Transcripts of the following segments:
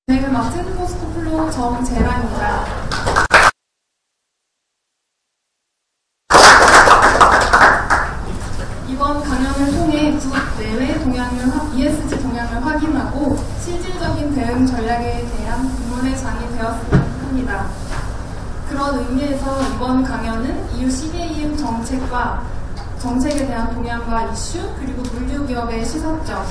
진행을 맡은 포스코플로 정재란입니다. 이번 강연을 통해 국 내외 ESG 동향을 확인하고 실질적인 대응 전략에 대한 입문의 장이 되었으면 합니다. 그런 의미에서 이번 강연은 EU CBAM 정책에 대한 동향과 이슈, 그리고 물류기업의 시선점,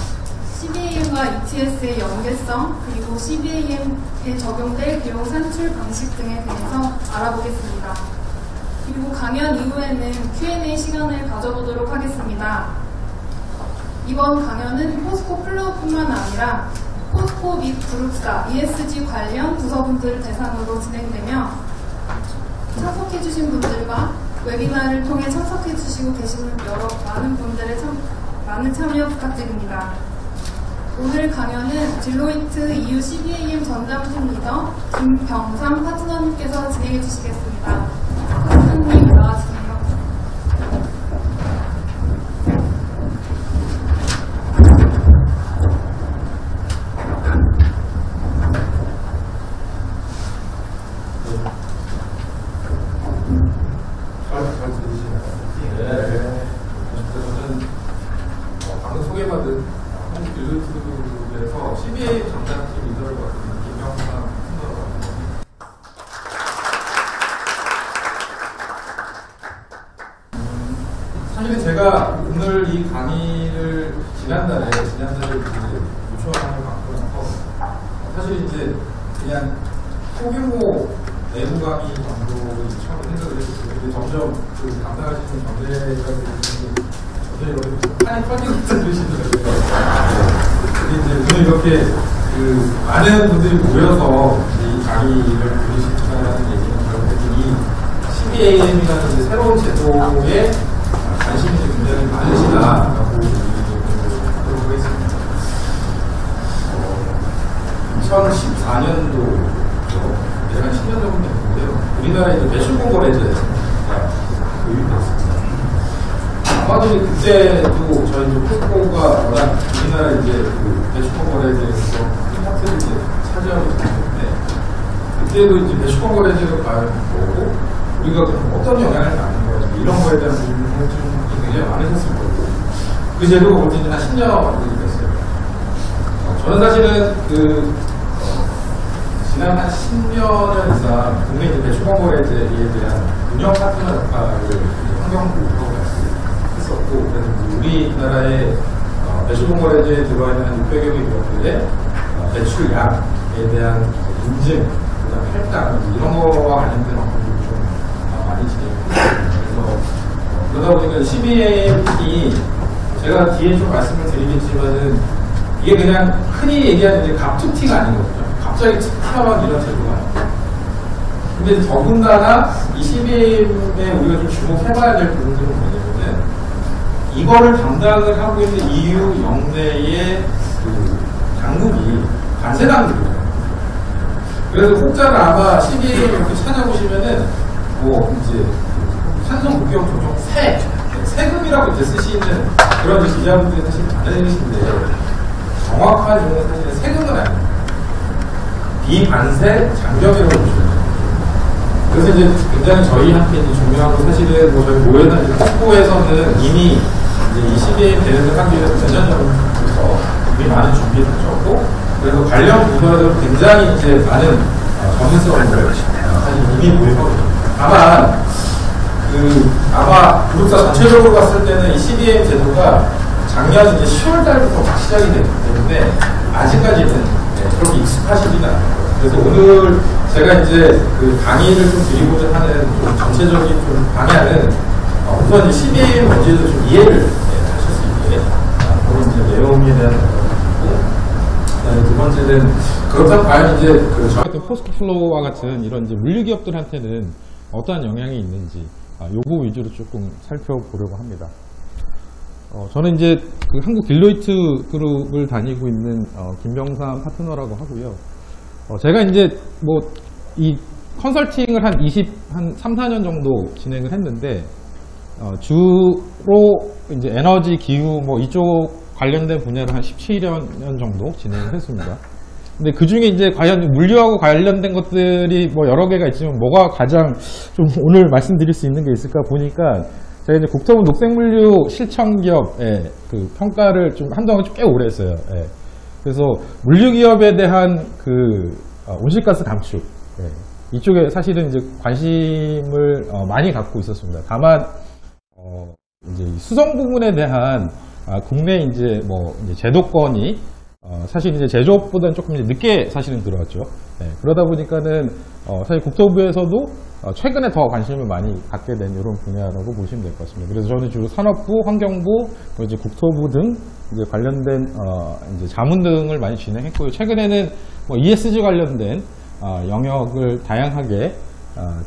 CBAM과 ETS의 연계성, 그리고 CBAM에 적용될 비용 산출 방식 등에 대해서 알아보겠습니다. 그리고 강연 이후에는 Q&A 시간을 가져보도록 하겠습니다. 이번 강연은 포스코 플로우뿐만 아니라 포스코 및 그룹사, ESG 관련 부서분들 대상으로 진행되며 참석해주신 분들과 웨비나를 통해 참석해주시고 계시는 많은 분들의 많은 참여 부탁드립니다. 오늘 강연은 딜로이트 EU CBAM 전담팀 리더 김병삼 파트너님께서 진행해 주시겠습니다. 파트너님 나와주세요. 방금 소개받은 딜로이트에서 CBAM 전담팀 리더를 맡은 김병삼 파트너라고 합니다. 사실은 제가 오늘 이 강의를 지난달에 요청을 받고 나서 사실 이제 그냥 소규모 내부 강의 정도를 처음에 생각을 했었어요. 점점 그 담당하시는 정대가분이 한이 터진 것 들으시더라고요. 근데 이제 오늘 이렇게 그 많은 분들이 모여서 이 강의를 들으신다는 얘기는 결국 이 CBAM이라는 새로운 제도에 관심이 굉장히 많으시다라고 얘기를 하겠습니다. 2014년도 한 10년 정도 됐는데요. 우리나라 이제 매출권 거래제가 도입됐습니다. 아마도 그때도 저희 이제 포스코가 워낙 우리나라 이제 그 매출권 거래제에서 큰 파트를 이제 차지하고 있었는데 그때도 이제 매출권 거래제가 과연 뭐고 우리가 그럼 어떤 영향을 받는 거야 이런 거에 대한 궁금증이 굉장히 많으셨을 거고 그 제도가 올 때는 한 10년 정도 됐어요. 저는 사실은 지난 한 10년 이상 국내 매출권 거래제에 대한 운영 파트너 역할을 환경부로 했었고, 그래서 우리나라의 매출권 거래제에 들어와 있는 한 600여 개 기업들의 매출량에 대한 인증, 그다음 할당 이런 거와 관련된 업무들을 좀 많이 진행했습니다. 그러다 보니까 CBAM이 제가 뒤에 좀 말씀을 드리겠지만은 이게 그냥 흔히 얘기하는 갑툭튀가 아니거든요. 갑자기 튀어나온 이런 제도가 아니고. 근데 더군다나 이 CBAM에 우리가 좀 주목해봐야 될 부분들은 뭐냐면은 이거를 담당을 하고 있는 EU 영내의 그 당국이 관세 당국이에요. 그래서 혹자를 아마 CBAM을 이렇게 찾아보시면은 뭐 이제 산성 목격 조정 세금이라고 이제 쓰시는 그런 기자분들이 사실 많으신데 정확한 용어는 사실 세금은 아닙니다. 비관세 장벽이라고 보시면 돼요. 그래서 이제 굉장히 저희한테 이제 중요한 건 사실은 뭐 저희 모여있는 포스코에서는 이미 이제 이 CBAM 대응을 하기 위해서 몇 년 전부터 이미 많은 준비를 하셨고 그래서 관련 부서에서 굉장히 이제 많은 전문성을 사실 이미 모여있거든요. 아마 그룹사 전체적으로 봤을 때는 이 CBAM 제도가 작년 이제 10월 달부터 막 시작이 됐기 때문에 아직까지는 그렇게 익숙하시지는 않아요. 그래서 오늘 제가 이제 그 강의를 좀 드리고자 하는 좀 전체적인 좀 방향은 우선 이 CBAM 문제도 좀 이해를 하실 수 있게 그런 이제 내용에 대한 거고, 그다음에 두 번째는 그렇다면 과연 이제 그 저희 같은 포스코플로우와 같은 이런 이제 물류 기업들한테는 어떠한 영향이 있는지 요거 위주로 조금 살펴보려고 합니다. 저는 이제 그 한국 딜로이트 그룹을 다니고 있는 김병삼 파트너라고 하고요. 제가 이제 뭐 이 컨설팅을 한 3, 4년 정도 진행을 했는데 주로 이제 에너지, 기후 뭐 이쪽 관련된 분야를 한 17년 정도 진행을 했습니다. 근데 그 중에 이제 과연 물류하고 관련된 것들이 뭐 여러 개가 있지만 뭐가 가장 좀 오늘 말씀드릴 수 있는 게 있을까 보니까 제가 이제 국토부 녹색물류 실천기업의 그 평가를 좀 한동안 꽤 오래 했어요. 예. 그래서 물류기업에 대한 그 온실가스 감축, 예. 이쪽에 사실은 이제 관심을 많이 갖고 있었습니다. 다만 이제 수성 부분에 대한 국내 이제 뭐 이제 제도권이 사실 이제 제조업보다는 조금 이제 늦게 사실은 들어왔죠. 네, 그러다 보니까는 사실 국토부에서도 최근에 더 관심을 많이 갖게 된 이런 분야라고 보시면 될 것 같습니다. 그래서 저는 주로 산업부, 환경부, 이제 국토부 등 이제 관련된 이제 자문 등을 많이 진행했고요. 최근에는 뭐 ESG 관련된 영역을 다양하게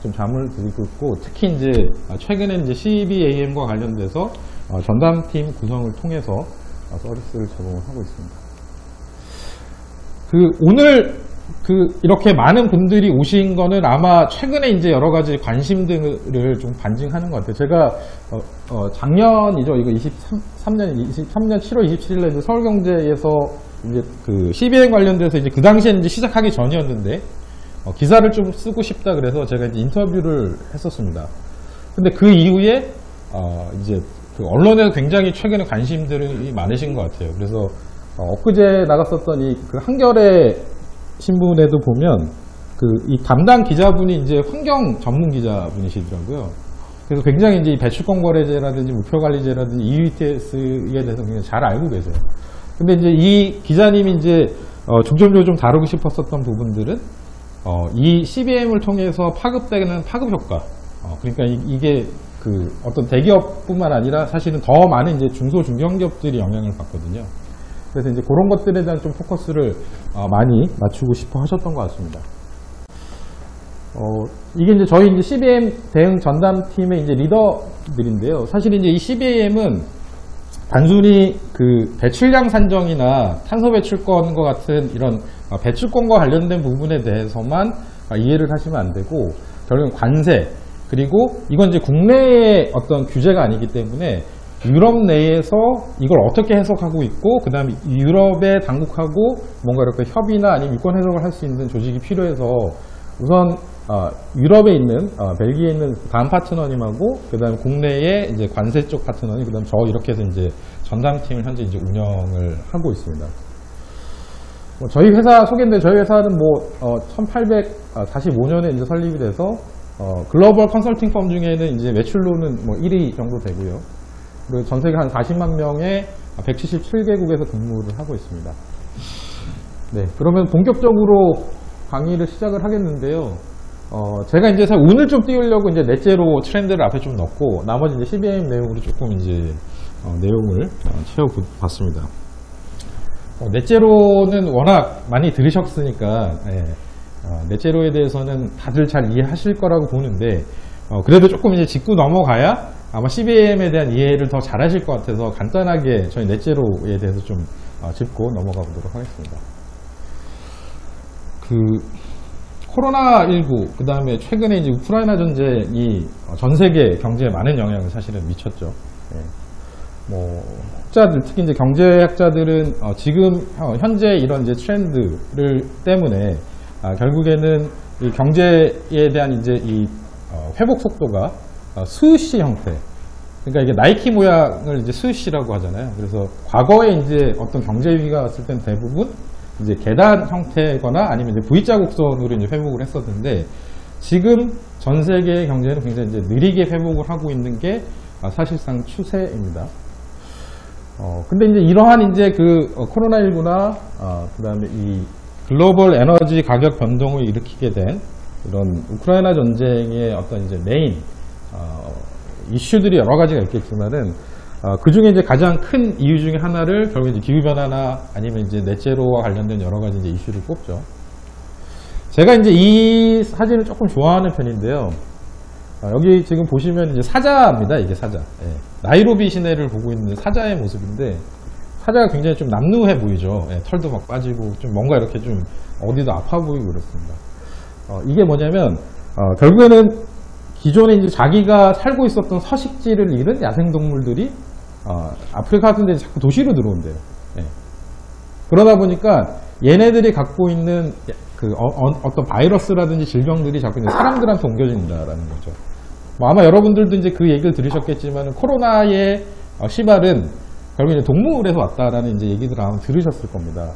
좀 자문을 드리고 있고, 특히 이제 최근에 이제 CBAM과 관련돼서 전담팀 구성을 통해서 서비스를 제공을 하고 있습니다. 오늘 이렇게 많은 분들이 오신 거는 아마 최근에 이제 여러 가지 관심들을 좀 반증하는 것 같아요. 제가, 작년이죠. 이거 23년 7월 27일에 이제 서울경제에서 이제 그 CBM 관련돼서 이제 그 당시에 이제 시작하기 전이었는데, 기사를 좀 쓰고 싶다 그래서 제가 이제 인터뷰를 했었습니다. 근데 그 이후에, 이제 그 언론에 굉장히 최근에 관심들이 많으신 것 같아요. 그래서 엊그제 나갔었던 그 한겨레 신문에도 보면 이 담당 기자분이 이제 환경 전문 기자분이시더라고요. 그래서 굉장히 이제 배출권 거래제라든지 목표관리제라든지 EUTS에 대해서 굉장히 잘 알고 계세요. 근데 이제 이 기자님이 이제 중점적으로 좀 다루고 싶었었던 부분들은 이 CBM을 통해서 파급되는 파급 효과. 그러니까 이게 그 어떤 대기업뿐만 아니라 사실은 더 많은 이제 중소 중견기업들이 영향을 받거든요. 그래서 이제 그런 것들에 대한 좀 포커스를 많이 맞추고 싶어 하셨던 것 같습니다. 이게 이제 저희 이제 CBAM 대응 전담팀의 이제 리더들인데요. 사실 이제 이 CBAM은 단순히 그 배출량 산정이나 탄소 배출권과 같은 이런 배출권과 관련된 부분에 대해서만 이해를 하시면 안 되고, 결국은 관세, 그리고 이건 이제 국내의 어떤 규제가 아니기 때문에 유럽 내에서 이걸 어떻게 해석하고 있고, 그 다음에 유럽의 당국하고 뭔가 이렇게 협의나 아니면 유권 해석을 할 수 있는 조직이 필요해서 우선 유럽에 있는 벨기에 있는 다음 파트너님하고, 그 다음에 국내의 이제 관세 쪽 파트너님, 그 다음에 저 이렇게 해서 이제 전담팀을 현재 이제 운영을 하고 있습니다. 저희 회사 소개인데, 저희 회사는 1845년에 이제 설립이 돼서 글로벌 컨설팅 펌 중에는 이제 매출로는 1위 정도 되고요. 그리고 전 세계 한 40만 명의 177개국에서 근무를 하고 있습니다. 네, 그러면 본격적으로 강의를 시작을 하겠는데요. 제가 이제 오늘 좀 띄우려고 이제 넷제로 트렌드를 앞에 좀 넣고, 나머지 이제 CBAM 내용으로 조금 이제 내용을 채워봤습니다. 넷제로는 워낙 많이 들으셨으니까, 넷제로에 대해서는 다들 잘 이해하실 거라고 보는데, 그래도 조금 이제 짚고 넘어가야 아마 CBAM에 대한 이해를 더 잘하실 것 같아서 간단하게 저희 넷제로에 대해서 좀 짚고 넘어가 보도록 하겠습니다. 코로나19, 그 다음에 최근에 이제 우크라이나 전쟁이 전 세계 경제에 많은 영향을 사실은 미쳤죠. 학자들, 특히 이제 경제학자들은 지금 현재 이런 이제 트렌드를 때문에 결국에는 이 경제에 대한 이제 이 회복 속도가 스위시 형태. 그러니까 이게 나이키 모양을 이제 스위시라고 하잖아요. 그래서 과거에 이제 어떤 경제 위기가 왔을 땐 대부분 이제 계단 형태거나 아니면 이제 V자 곡선으로 이제 회복을 했었는데, 지금 전 세계의 경제는 굉장히 이제 느리게 회복을 하고 있는 게 사실상 추세입니다. 근데 이제 이러한 이제 코로나19나 그 다음에 이 글로벌 에너지 가격 변동을 일으키게 된 이런 우크라이나 전쟁의 어떤 이제 메인 이슈들이 여러 가지가 있겠지만은 그 중에 이제 가장 큰 이유 중에 하나를 결국 이제 기후 변화나 아니면 이제 넷제로와 관련된 여러 가지 이제 이슈를 꼽죠. 제가 이제 이 사진을 조금 좋아하는 편인데요. 여기 지금 보시면 이제 사자입니다. 이게 사자. 나이로비 시내를 보고 있는 사자의 모습인데, 사자가 굉장히 좀 남루해 보이죠. 털도 막 빠지고 좀 뭔가 이렇게 좀 어디도 아파 보이고 그렇습니다. 이게 뭐냐면 결국에는 기존에 이제 자기가 살고 있었던 서식지를 잃은 야생동물들이 아프리카 같은 데 자꾸 도시로 들어온대요. 그러다 보니까 얘네들이 갖고 있는 그 어떤 바이러스라든지 질병들이 자꾸 이제 사람들한테 옮겨진다라는 거죠. 뭐 아마 여러분들도 이제 그 얘기를 들으셨겠지만 코로나의 시발은 결국 이제 동물에서 왔다라는 이제 얘기들 아마 들으셨을 겁니다.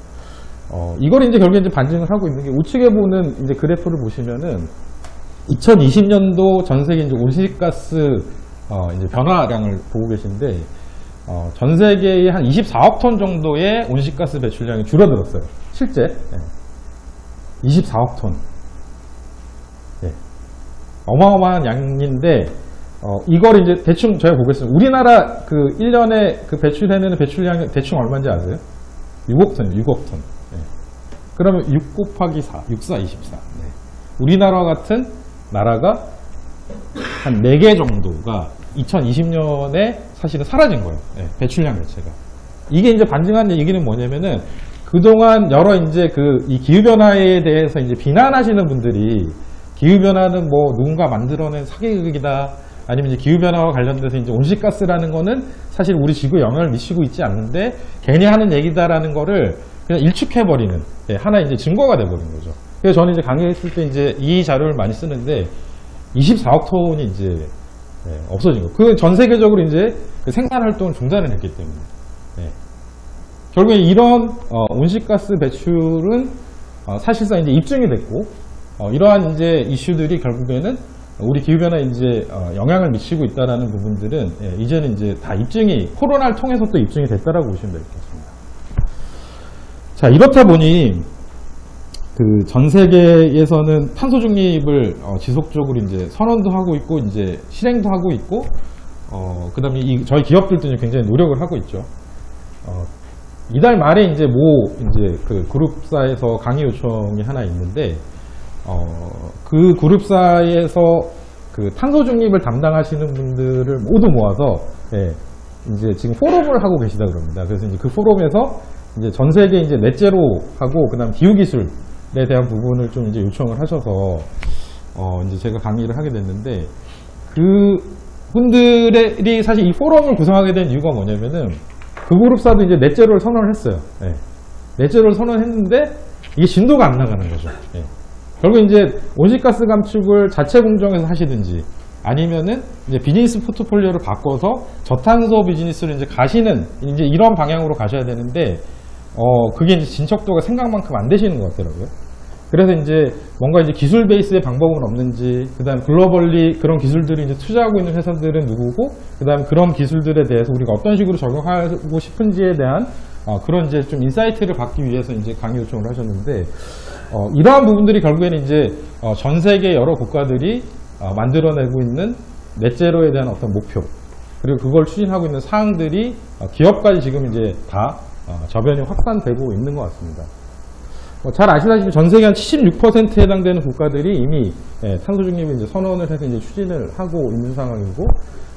이걸 이제 결국에 이제 반증을 하고 있는 게 우측에 보는 이제 그래프를 보시면은 2020년도 전 세계 이제 온실가스 이제 변화량을 보고 계신데 전 세계의 한 24억 톤 정도의 온실가스 배출량이 줄어들었어요. 실제 24억 톤. 어마어마한 양인데 이걸 이제 대충 저희가 보겠습니다. 우리나라 그 1년에 그 배출해내는 배출량이 대충 얼마인지 아세요? 6억 톤이에요. 6억 톤. 그러면 6 곱하기 4, 6, 4, 24. 우리나라와 같은 나라가 한 4개 정도가 2020년에 사실은 사라진 거예요. 배출량 자체가. 이게 이제 반증한 얘기는 뭐냐면은 그동안 여러 이제 이 기후변화에 대해서 이제 비난하시는 분들이 기후변화는 뭐 누군가 만들어낸 사기극이다. 아니면 이제 기후변화와 관련돼서 이제 온실가스라는 거는 사실 우리 지구에 영향을 미치고 있지 않는데 괜히 하는 얘기다라는 거를 그냥 일축해버리는 하나의 이제 증거가 돼버린 거죠. 그래서 저는 이제 강의했을 때 이제 이 자료를 많이 쓰는데 24억 톤이 이제 없어진 거. 그 전 세계적으로 이제 그 생산 활동을 중단을 했기 때문에. 결국에 이런 온실가스 배출은 사실상 이제 입증이 됐고 이러한 이제 이슈들이 결국에는 우리 기후변화에 이제 영향을 미치고 있다라는 부분들은 이제는 이제 다 입증이 코로나를 통해서 또 입증이 됐다라고 보시면 될 것 같습니다. 자, 이렇다 보니 그 전 세계에서는 탄소 중립을 지속적으로 이제 선언도 하고 있고 이제 실행도 하고 있고 그다음에 저희 기업들도 이제 굉장히 노력을 하고 있죠. 이달 말에 이제 그 그룹사에서 강의 요청이 하나 있는데 그 그룹사에서 그 탄소 중립을 담당하시는 분들을 모두 모아서 이제 지금 포럼을 하고 계시다 그럽니다. 그래서 이제 그 포럼에서 이제 전 세계 이제 넷제로하고 그다음 기후 기술에 대한 부분을 좀 이제 요청을 하셔서 이제 제가 강의를 하게 됐는데 그 분들이 사실 이 포럼을 구성하게 된 이유가 뭐냐면은 그 그룹사도 이제 넷제로를 선언을 했어요. 넷제로를 선언했는데 이게 진도가 안 나가는 거죠. 결국 이제 온실가스 감축을 자체 공정에서 하시든지 아니면은 이제 비즈니스 포트폴리오를 바꿔서 저탄소 비즈니스를 이제 가시는 이제 이런 방향으로 가셔야 되는데 그게 이제 진척도가 생각만큼 안 되시는 것 같더라고요. 그래서 이제 뭔가 이제 기술 베이스의 방법은 없는지, 그 다음 글로벌리 그런 기술들이 이제 투자하고 있는 회사들은 누구고, 그 다음 그런 기술들에 대해서 우리가 어떤 식으로 적용하고 싶은지에 대한 그런 이제 좀 인사이트를 받기 위해서 이제 강의 요청을 하셨는데, 이러한 부분들이 결국에는 이제 전 세계 여러 국가들이 만들어내고 있는 넷제로에 대한 어떤 목표, 그리고 그걸 추진하고 있는 사항들이 기업까지 지금 이제 다 저변이 확산되고 있는 것 같습니다. 잘 아시다시피 전 세계 한 76%에 해당되는 국가들이 이미 탄소 중립을 이제 선언을 해서 이제 추진을 하고 있는 상황이고,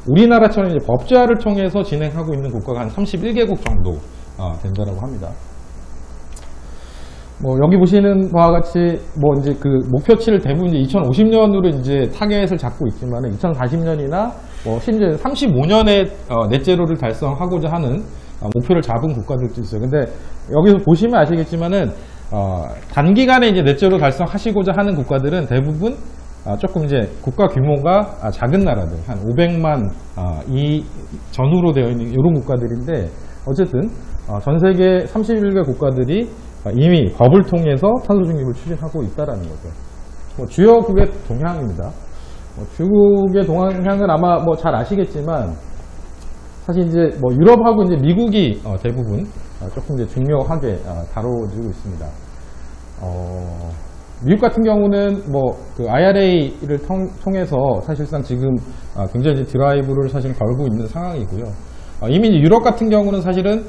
우리나라처럼 이제 법제화를 통해서 진행하고 있는 국가가 한 31개국 정도 된다라고 합니다. 여기 보시는 바와 같이 이제 그 목표치를 대부분 이제 2050년으로 이제 타겟을 잡고 있지만 2040년이나 심지어 35년에 넷제로를 달성하고자 하는 목표를 잡은 국가들도 있어요. 근데 여기서 보시면 아시겠지만은 단기간에 이제 넷제로 달성하시고자 하는 국가들은 대부분 조금 이제 국가 규모가 작은 나라들, 한 500만 이 전후로 되어 있는 이런 국가들인데, 어쨌든 전 세계 31개 국가들이 이미 법을 통해서 탄소 중립을 추진하고 있다라는 거죠. 주요국의 동향입니다. 주요국의 동향은 아마 잘 아시겠지만, 사실 이제 유럽하고 이제 미국이 대부분 조금 이제 중요하게 다뤄지고 있습니다. 미국 같은 경우는 그 IRA를 통해서 사실상 지금 굉장히 이제 드라이브를 사실 걸고 있는 상황이고요. 이미 이제 유럽 같은 경우는 사실은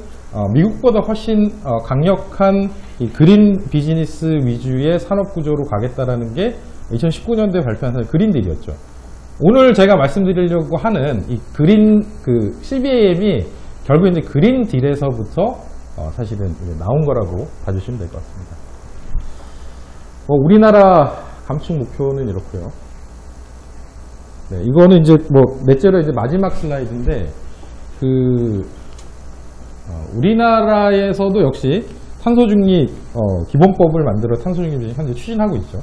미국보다 훨씬 강력한 이 그린 비즈니스 위주의 산업 구조로 가겠다라는 게 2019년도에 발표한 그린딜이었죠. 오늘 제가 말씀드리려고 하는 이 그린 CBAM이 결국 이제 그린딜에서부터 사실은 이제 나온 거라고 봐주시면 될 것 같습니다. 우리나라 감축 목표는 이렇고요. 네, 이거는 이제 넷제로 이제 마지막 슬라이드인데, 우리나라에서도 역시 탄소 중립 기본법을 만들어 탄소 중립을 현재 추진하고 있죠.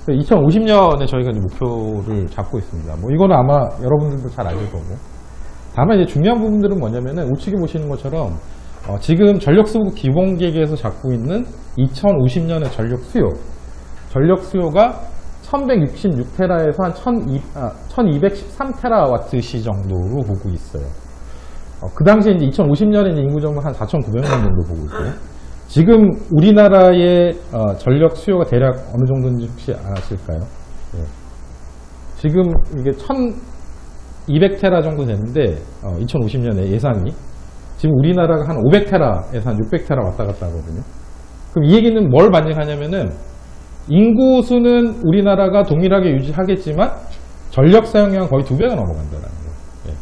2050년에 저희가 이제 목표를 잡고 있습니다. 뭐 이거는 아마 여러분들도 잘 아실 거고. 다만 이제 중요한 부분들은 뭐냐면은 우측에 보시는 것처럼 지금 전력수급 기본계획에서 잡고 있는 2050년의 전력 수요가 1166테라에서 한 1213테라와트시 정도로 보고 있어요. 그 당시에 이제 2050년에 인구 정도 한 4,900만 정도 보고 있고요. 지금 우리나라의 전력 수요가 대략 어느 정도인지 혹시 아실까요? 네. 지금 이게 1200테라 정도 되는데 2050년에 예상이 지금 우리나라가 한 500테라에서 한 600테라 왔다 갔다 하거든요. 그럼 이 얘기는 뭘 반증하냐면은 인구수는 우리나라가 동일하게 유지하겠지만 전력 사용량은 거의 2배가 넘어간다는 거예요. 예.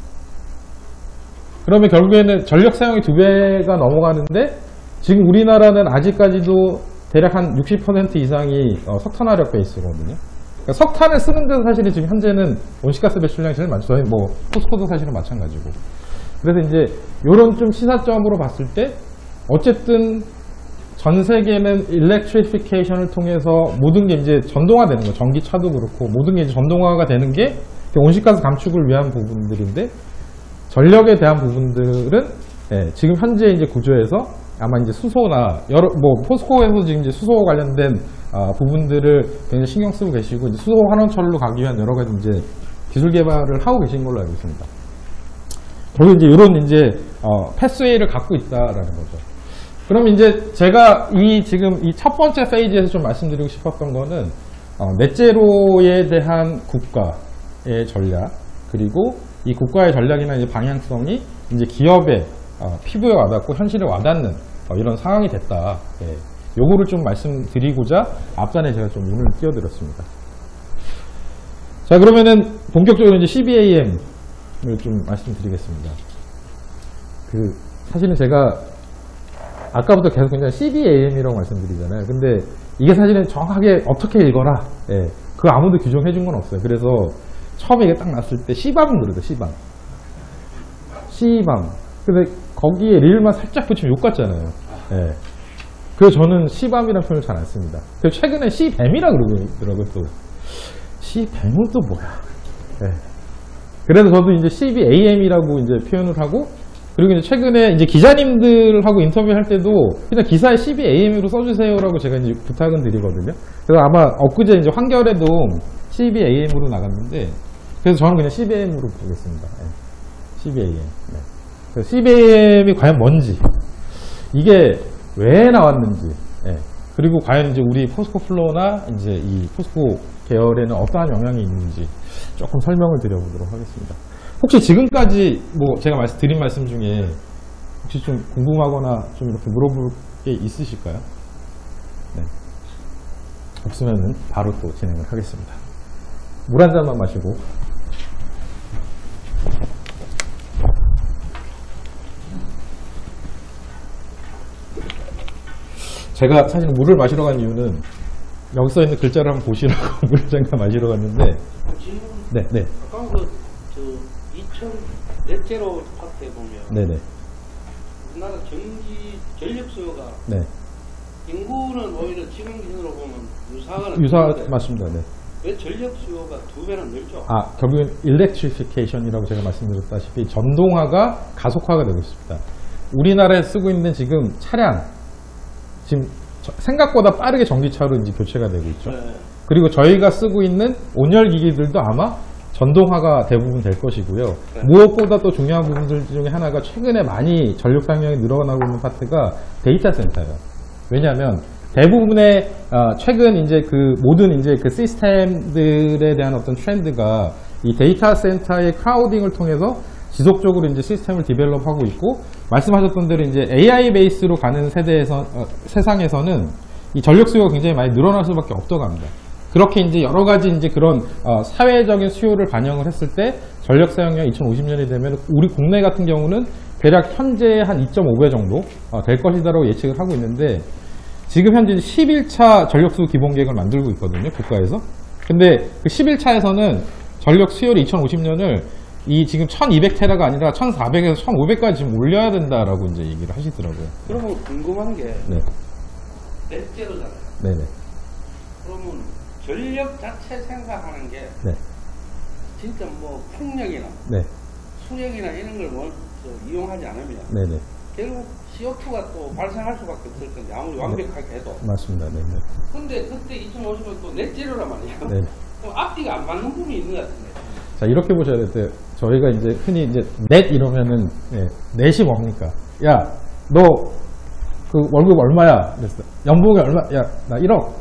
그러면 결국에는 전력 사용이 2배가 넘어가는데 지금 우리나라는 아직까지도 대략 한 60% 이상이 석탄화력 베이스거든요. 그러니까 석탄을 쓰는 데서 사실은 지금 현재는 온실가스 배출량이 제일 많죠. 저희 뭐 포스코도 사실은 마찬가지고. 그래서 이제 이런 좀 시사점으로 봤을 때 어쨌든 전 세계는 일렉트리피케이션을 통해서 모든 게 이제 전동화되는 거예요. 전기차도 그렇고 모든 게 이제 전동화가 되는 게 온실가스 감축을 위한 부분들인데 전력에 대한 부분들은 지금 현재 이제 구조에서 아마 이제 수소나 포스코에서 지금 이제 수소 관련된 부분들을 굉장히 신경 쓰고 계시고 이제 수소 환원철로 가기 위한 여러 가지 이제 기술 개발을 하고 계신 걸로 알고 있습니다. 저도 이제 이런 이제 패스웨이를 갖고 있다라는 거죠. 그럼 이제 제가 지금 이 첫 번째 페이지에서 좀 말씀드리고 싶었던 거는 넷제로에 대한 국가의 전략 그리고 이 국가의 전략이나 이제 방향성이 이제 기업의 피부에 와닿고 현실에 와닿는 이런 상황이 됐다. 요거를 좀 말씀드리고자 앞단에 제가 좀 눈을 띄워드렸습니다. 자, 그러면은 본격적으로 이제 CBAM을 좀 말씀드리겠습니다. 사실은 제가 아까부터 계속 그냥 CBAM이라고 말씀드리잖아요. 근데 이게 사실은 정확하게 어떻게 읽어라. 그거 아무도 규정해준 건 없어요. 그래서 처음에 이게 딱 났을 때 C밤은 그러죠. C밤. 근데 거기에 릴만 살짝 붙이면 욕 같잖아요. 그래서 저는 C밤이라는 표현을 잘 안 씁니다. 그리고 최근에 C뱀이라 그러더라고요. 또 C뱀은 또 뭐야? 그래서 저도 이제 CBAM이라고 이제 표현을 하고 그리고 이제 최근에 이제 기자님들하고 인터뷰할 때도 그냥 기사에 CBAM으로 써주세요라고 제가 이제 부탁은 드리거든요. 그래서 아마 엊그제 이제 한겨레도 CBAM으로 나갔는데 그래서 저는 그냥 CBAM으로 보겠습니다. CBAM. 그래서 CBAM이 과연 뭔지, 이게 왜 나왔는지, 그리고 과연 이제 우리 포스코 플로나 이제 이 포스코 계열에는 어떠한 영향이 있는지 조금 설명을 드려보도록 하겠습니다. 혹시 지금까지 뭐 제가 드린 말씀 중에 혹시 좀 궁금하거나 좀 이렇게 물어볼 게 있으실까요? 네. 없으면은 바로 또 진행을 하겠습니다. 물 한 잔만 마시고. 제가 사실 물을 마시러 간 이유는 여기 써 있는 글자를 한번 보시라고 물을 잠깐 마시러 갔는데. 네. 아까 넷제로 파트에 보면 네네. 우리나라 전력 수요가 인구는 오히려 지금 기준으로 보면 유사하는 맞습니다. 네. 왜 전력 수요가 2배나 늘죠? 결국엔 일렉트리피케이션이라고 제가 말씀드렸다시피 전동화가 가속화가 되고 있습니다. 우리나라에 쓰고 있는 지금 차량 지금 생각보다 빠르게 전기차로 이제 교체가 되고 있죠. 그리고 저희가 쓰고 있는 온열 기기들도 아마 전동화가 대부분 될 것이고요. 무엇보다 또 중요한 부분들 중에 하나가 최근에 많이 전력 사용량이 늘어나고 있는 파트가 데이터 센터예요. 왜냐하면 대부분의 최근 이제 모든 이제 시스템들에 대한 어떤 트렌드가 이 데이터 센터의 크라우딩을 통해서 지속적으로 이제 시스템을 디벨롭하고 있고, 말씀하셨던 대로 이제 AI 베이스로 가는 세상에서는 이 전력 수요가 굉장히 많이 늘어날 수밖에 없다고 합니다. 그렇게 이제 여러 가지 이제 그런 사회적인 수요를 반영을 했을 때 전력 사용량 2050년이 되면 우리 국내 같은 경우는 대략 현재 한 2.5배 정도 될 것이다라고 예측을 하고 있는데, 지금 현재 11차 전력수요 기본계획을 만들고 있거든요, 국가에서. 근데 그 11차에서는 전력 수요를 2050년을 이 지금 1200테라가 아니라 1400에서 1500까지 지금 올려야 된다라고 이제 얘기를 하시더라고요. 그러면 궁금한 게 넷제로잖아요. 네네. 그러면 전력 자체 생산하는 게 네. 진짜 뭐 풍력이나 네. 수력이나 이런 걸 이용하지 않으면 네네. 결국 CO2가 또 발생할 수밖에 없을 건데 아무리 완벽하게 해도. 맞습니다. 네네. 근데 그때 2050은 또 넷제로란 말이에요. 네. 그럼 앞뒤가 안 맞는 부분이 있는 것 같은데. 자, 이렇게 보셔야 돼요. 저희가 이제 흔히 이제 넷 이러면은, 예, 넷이 뭡니까? 야, 너 그 월급 얼마야? 그랬어. 연봉이 얼마? 야, 나 1억.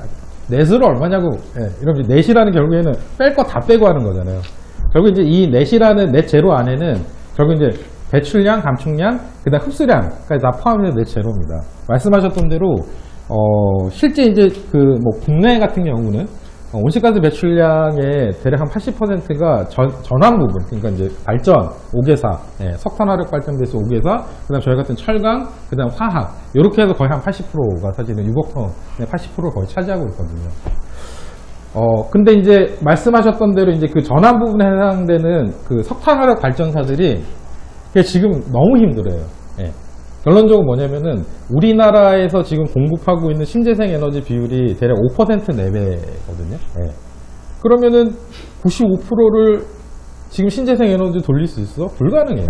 넷으로 얼마냐고. 예, 이러면 넷이라는 결국에는 뺄 거 다 빼고 하는 거잖아요. 결국 이제 이 넷이라는 넷 제로 안에는 결국 이제 배출량, 감축량, 그다음 흡수량까지 다 포함해서 넷 제로입니다. 말씀하셨던 대로 실제 이제 그 뭐 국내 같은 경우는 온실가스 배출량의 대략 한 80%가 전환 부분, 그러니까 이제 발전 5개사, 예, 석탄화력 발전돼서 5개사, 그다음 저희 같은 철강, 그다음 화학, 이렇게 해서 거의 한 80%가 사실은 6억 톤의 80%를 거의 차지하고 있거든요. 근데 이제 말씀하셨던 대로 이제 그 전환 부분에 해당되는 그 석탄화력 발전사들이 지금 너무 힘들어요. 예. 결론적으로 뭐냐면은 우리나라에서 지금 공급하고 있는 신재생 에너지 비율이 대략 5% 내외거든요. 예. 그러면은 95%를 지금 신재생 에너지 돌릴 수 있어? 불가능해요.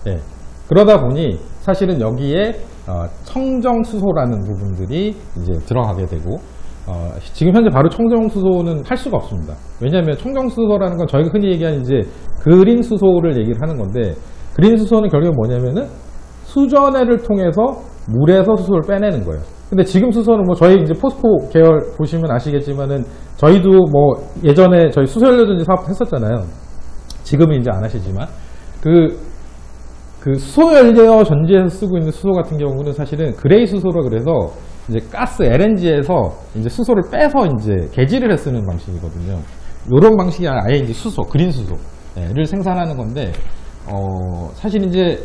예. 그러다 보니 사실은 여기에 청정수소라는 부분들이 이제 들어가게 되고 지금 현재 바로 청정수소는 할 수가 없습니다. 왜냐하면 청정수소라는 건 저희가 흔히 얘기하는 이제 그린 수소를 얘기를 하는 건데 그린 수소는 결국은 뭐냐면은 수전해를 통해서 물에서 수소를 빼내는 거예요. 근데 지금 수소는 뭐 저희 이제 포스코 계열 보시면 아시겠지만은 저희도 뭐 예전에 저희 수소연료전지 사업 했었잖아요. 지금은 이제 안 하시지만 그 수소연료 전지에서 쓰고 있는 수소 같은 경우는 사실은 그레이 수소라 그래서 이제 가스 LNG에서 이제 수소를 빼서 이제 개질을 해 쓰는 방식이거든요. 요런 방식이 아예 이제 수소, 그린 수소를 생산하는 건데 사실 이제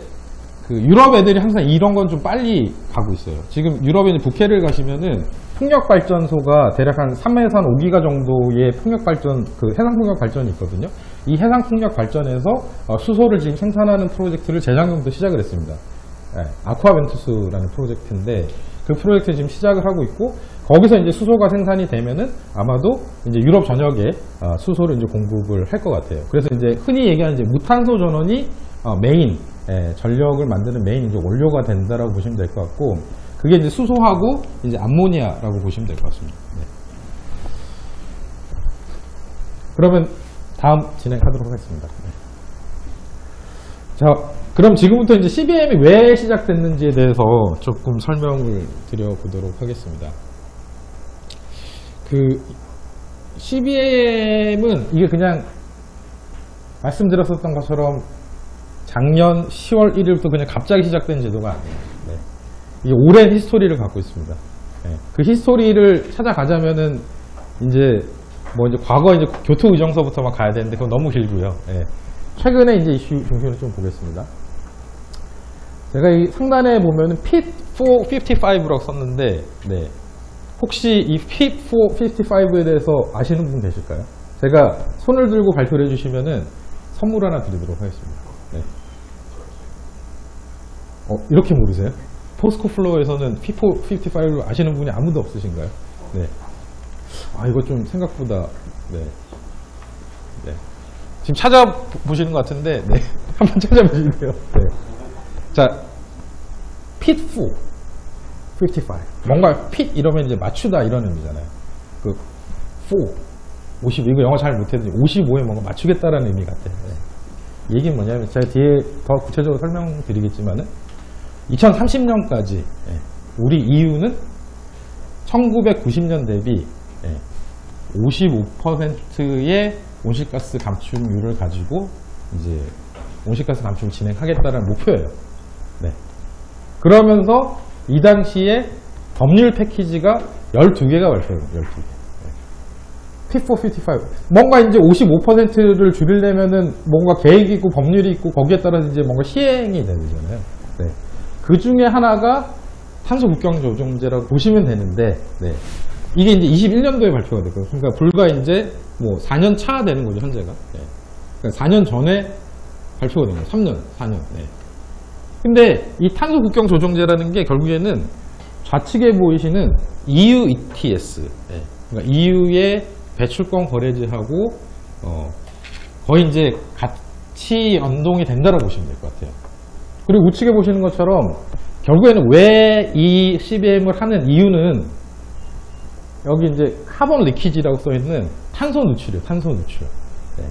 그 유럽 애들이 항상 이런 건 좀 빨리 가고 있어요. 지금 유럽에 북해를 가시면은 풍력발전소가 대략 한 3에서 한 5기가 정도의 풍력발전, 그 해상풍력 발전이 있거든요. 이 해상풍력 발전에서 수소를 지금 생산하는 프로젝트를 재작년부터 시작을 했습니다. 네, 아쿠아벤투스라는 프로젝트인데 그 프로젝트 지금 시작을 하고 있고 거기서 이제 수소가 생산이 되면은 아마도 이제 유럽 전역에 수소를 이제 공급을 할 것 같아요. 그래서 이제 흔히 얘기하는 이제 무탄소 전원이 메인, 전력을 만드는 메인 이제 원료가 된다라고 보시면 될 것 같고 그게 이제 수소하고 이제 암모니아라고 보시면 될 것 같습니다. 네. 그러면 다음 진행하도록 하겠습니다. 네. 자, 그럼 지금부터 이제 CBAM이 왜 시작됐는지에 대해서 조금 설명을 드려보도록 하겠습니다. 그 CBAM은 이게 그냥 말씀드렸었던 것처럼 작년 10월 1일부터 그냥 갑자기 시작된 제도가 아니에요. 네. 이게 오랜 히스토리를 갖고 있습니다. 네. 그 히스토리를 찾아가자면은 이제 뭐 이제 과거 이제 교토 의정서부터 막 가야 되는데 그건 너무 길고요. 네. 최근에 이제 이슈 중심으로 좀 보겠습니다. 제가 이 상단에 보면은 Fit for 55라고 썼는데, 네. 혹시 이 Fit for 55에 대해서 아시는 분 계실까요? 제가 손을 들고 발표를 해주시면은 선물 하나 드리도록 하겠습니다. 네. 이렇게 모르세요? 포스코 플로어에서는 Fit for 55를 아시는 분이 아무도 없으신가요? 네. 이거 좀 생각보다, 네. 네. 지금 찾아보시는 것 같은데, 네. 한번 찾아보시세요. 네. 자, Fit for 55. 뭔가 fit 이러면 이제 맞추다 이런 의미잖아요. 그 for 50 이거 영어 잘 못해도 55에 뭔가 맞추겠다라는 의미 같아요. 네. 얘기는 뭐냐면 제가 뒤에 더 구체적으로 설명드리겠지만은 2030년까지 우리 EU는 1990년 대비 55%의 온실가스 감축률을 가지고 이제 온실가스 감축을 진행하겠다는 목표예요. 네. 그러면서 이 당시에 법률 패키지가 12개가 발표해요. 12개. Fit for 55. 뭔가 이제 55%를 줄이려면은 뭔가 계획이 있고 법률이 있고 거기에 따라서 이제 뭔가 시행이 되잖아요. 네. 그 중에 하나가 탄소 국경 조정제라고 보시면 되는데, 네. 이게 이제 21년도에 발표가 됐고요. 그러니까 불과 이제 뭐 4년 차 되는 거죠, 현재가. 네. 그러니까 4년 전에 발표가 된 거예요. 4년. 네. 근데 이 탄소 국경 조정제라는 게 결국에는 좌측에 보이시는 EU ETS, 그러니까 EU의 배출권 거래제하고 거의 이제 같이 연동이 된다고 보시면 될 것 같아요. 그리고 우측에 보시는 것처럼 결국에는 왜 이 CBAM을 하는 이유는 여기 이제 카본 리키지라고 써있는 탄소 누출이에요. 탄소 누출. 네.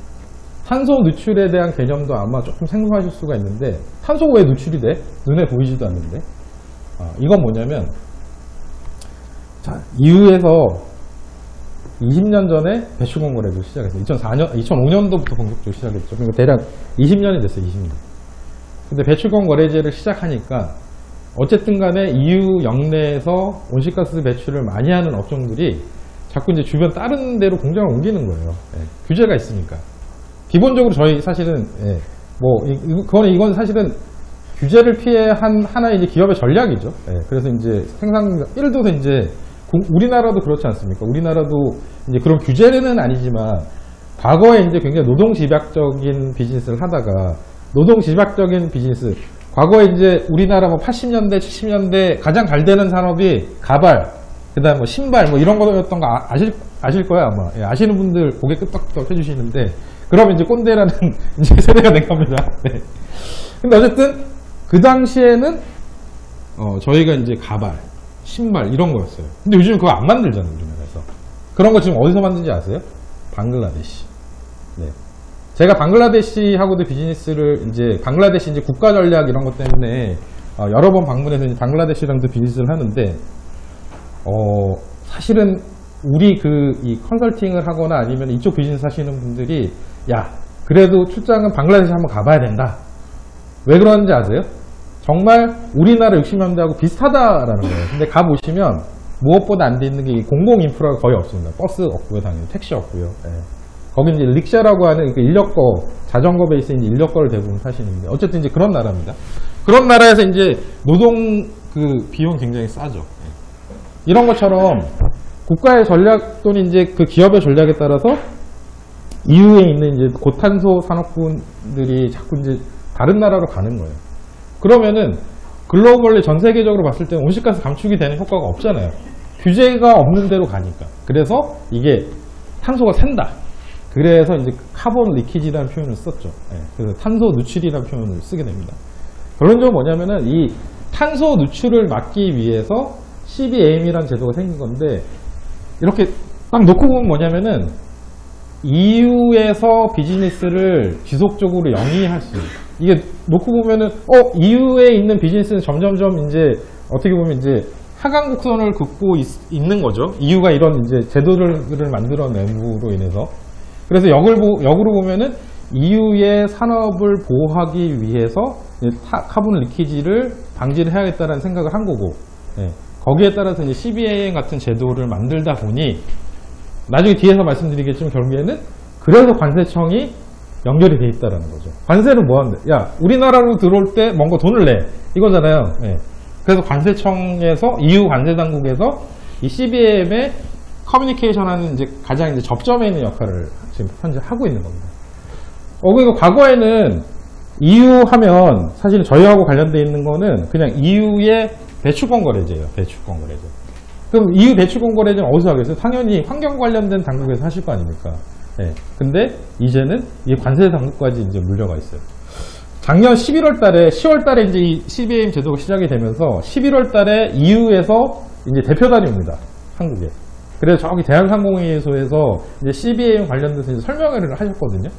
탄소 누출에 대한 개념도 아마 조금 생소하실 수가 있는데, 탄소가 왜 누출이 돼? 눈에 보이지도 않는데. 이건 뭐냐면, 자, EU에서 20년 전에 배출권 거래를 시작했어요. 2005년도부터 본격적으로 시작했죠. 그러니까 대략 20년이 됐어요. 20년. 근데 배출권 거래제를 시작하니까 어쨌든 간에 EU 영내에서 온실가스 배출을 많이 하는 업종들이 자꾸 이제 주변 다른 데로 공장을 옮기는 거예요. 규제가 있으니까. 기본적으로 저희 사실은 이건 사실은 규제를 피해 한 하나의 이제 기업의 전략이죠. 그래서 이제 예를 들어서 이제 우리나라도 그렇지 않습니까? 우리나라도 이제 그런 규제는 아니지만 과거에 이제 굉장히 노동집약적인 비즈니스를 하다가 노동집약적인 비즈니스, 과거에 이제 우리나라 80년대, 70년대 가장 잘 되는 산업이 가발, 그 다음 신발 이런 거였던 거 아실 거예요, 아마. 아시는 분들 고개 끄덕끄덕 해주시는데, 그러면 이제 꼰대라는 이제 세대가 된 겁니다. 네. 근데 어쨌든 그 당시에는 저희가 이제 가발, 신발 이런 거였어요. 근데 요즘 그거 안 만들잖아요, 우리나라에서. 그런 거 지금 어디서 만든지 아세요? 방글라데시. 네. 제가 방글라데시하고도 비즈니스를 방글라데시 국가 전략 이런 것 때문에 여러 번 방문해서 이제 방글라데시랑도 비즈니스를 하는데, 사실은 우리 이 컨설팅을 하거나 아니면 이쪽 비즈니스 하시는 분들이, 야, 그래도 출장은 방글라데시 한번 가봐야 된다. 왜 그러는지 아세요? 정말 우리나라 60년대하고 비슷하다라는 거예요. 근데 가보시면 무엇보다 안 돼 있는 게 공공 인프라가 거의 없습니다. 버스 없고요, 당연히. 택시 없고요. 거기 이제 릭샤라고 하는 인력거, 자전거 베이스인 인력거를 대부분 타시는데, 어쨌든 이제 그런 나라입니다. 그런 나라에서 이제 노동 비용 굉장히 싸죠. 이런 것처럼 국가의 전략 또는 이제 그 기업의 전략에 따라서 EU에 있는 이제 고탄소 산업군들이 자꾸 이제 다른 나라로 가는 거예요. 그러면은 글로벌리 전 세계적으로 봤을 때 온실가스 감축이 되는 효과가 없잖아요. 규제가 없는 데로 가니까. 그래서 이게 탄소가 샌다. 그래서 이제 카본 리키지라는 표현을 썼죠. 그래서 탄소 누출이라는 표현을 쓰게 됩니다. 결론적으로 뭐냐면은 이 탄소 누출을 막기 위해서 CBAM이라는 제도가 생긴 건데, 이렇게 딱 놓고 보면 뭐냐면은 EU에서 비즈니스를 지속적으로 영위할 수 있는, 이게 놓고 보면은 EU에 있는 비즈니스는 점점점 이제 어떻게 보면 이제 하강 곡선을 긋고 있는 거죠. EU가 이런 이제 제도를 만들어냄으로 인해서. 그래서 역으로 보면은 EU의 산업을 보호하기 위해서 카본 리키지를 방지를 해야겠다는 생각을 한 거고, 거기에 따라서 이제 CBAM 같은 제도를 만들다 보니, 나중에 뒤에서 말씀드리겠지만 결국에는 그래서 관세청이 연결이 돼 있다는 거죠. 관세는 뭐 하는데? 야, 우리나라로 들어올 때 뭔가 돈을 내. 이거잖아요. 그래서 관세청에서, EU 관세 당국에서 이 CBAM의 커뮤니케이션 하는 이제 가장 이제 접점에 있는 역할을 지금 현재 하고 있는 겁니다. 그러니까 과거에는 EU 하면 사실 저희하고 관련되어 있는 거는 그냥 EU의 배출권 거래제예요. 배출권 거래제. 그럼 EU 배출권 거래제는 어디서 하겠어요? 당연히 환경 관련된 당국에서 하실 거 아닙니까? 근데 이제는 이 관세 당국까지 이제 물려가 있어요. 작년 11월 달에, 10월 달에 이제 이 CBAM 제도가 시작이 되면서 11월 달에 EU에서 이제 대표단이 옵니다. 한국에. 그래서 저기 대한상공회의소에서 이제 CBAM 관련돼서 이제 설명회를 하셨거든요.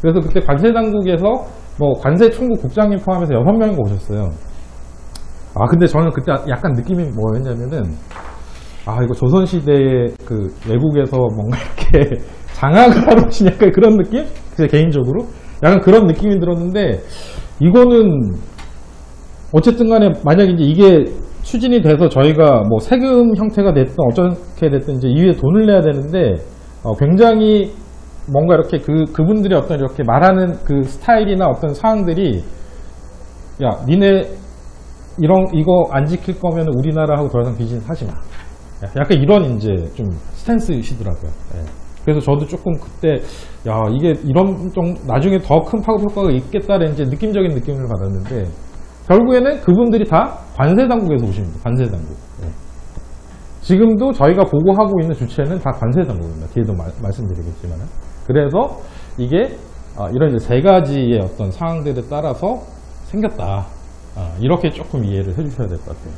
그래서 그때 관세 당국에서 관세 총국 국장님 포함해서 6명이 오셨어요. 근데 저는 그때 약간 느낌이 뭐였냐면은, 이거 조선시대에 외국에서 뭔가 이렇게 장악을 하러 오신 약간 그런 느낌? 제 개인적으로. 약간 그런 느낌이 들었는데, 이거는, 어쨌든 간에 만약에 이제 이게 추진이 돼서 저희가 세금 형태가 됐든 어떻게 됐든 이제 이후에 돈을 내야 되는데, 굉장히 뭔가 이렇게 그분들이 어떤 이렇게 말하는 그 스타일이나 어떤 상황들이, 야, 니네 이거 안 지킬 거면 우리나라하고 더 이상 비즈니스 하지 마. 약간 이런 이제 좀 스탠스이시더라고요. 그래서 저도 조금 그때, 이게 이런 좀 나중에 더 큰 파급 효과가 있겠다는 이제 느낌적인 느낌을 받았는데, 결국에는 그분들이 다 관세당국에서 오십니다. 관세당국. 네. 지금도 저희가 보고하고 있는 주체는 다 관세당국입니다. 뒤에도 말씀드리겠지만. 그래서 이게 이런 이제 세 가지의 어떤 상황들에 따라서 생겼다. 이렇게 조금 이해를 해주셔야 될 것 같아요.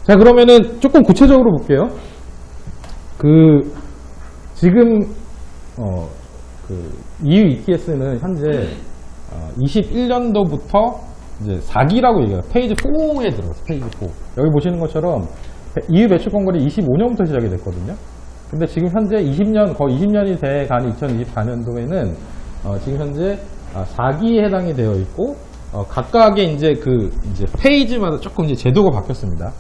자, 그러면은 조금 구체적으로 볼게요. 지금 EU ETS는 현재 21년도부터 이제 4기라고 얘기해요. 페이지 4에 들어갔어요. 페이지 4. 여기 보시는 것처럼 EU 배출 권고리 25년부터 시작이 됐거든요. 근데 지금 현재 20년, 거의 20년이 돼가는 2024년도에는 지금 현재 4기에 해당이 되어 있고, 각각의 이제 이제 페이지마다 조금 이제 제도가 바뀌었습니다.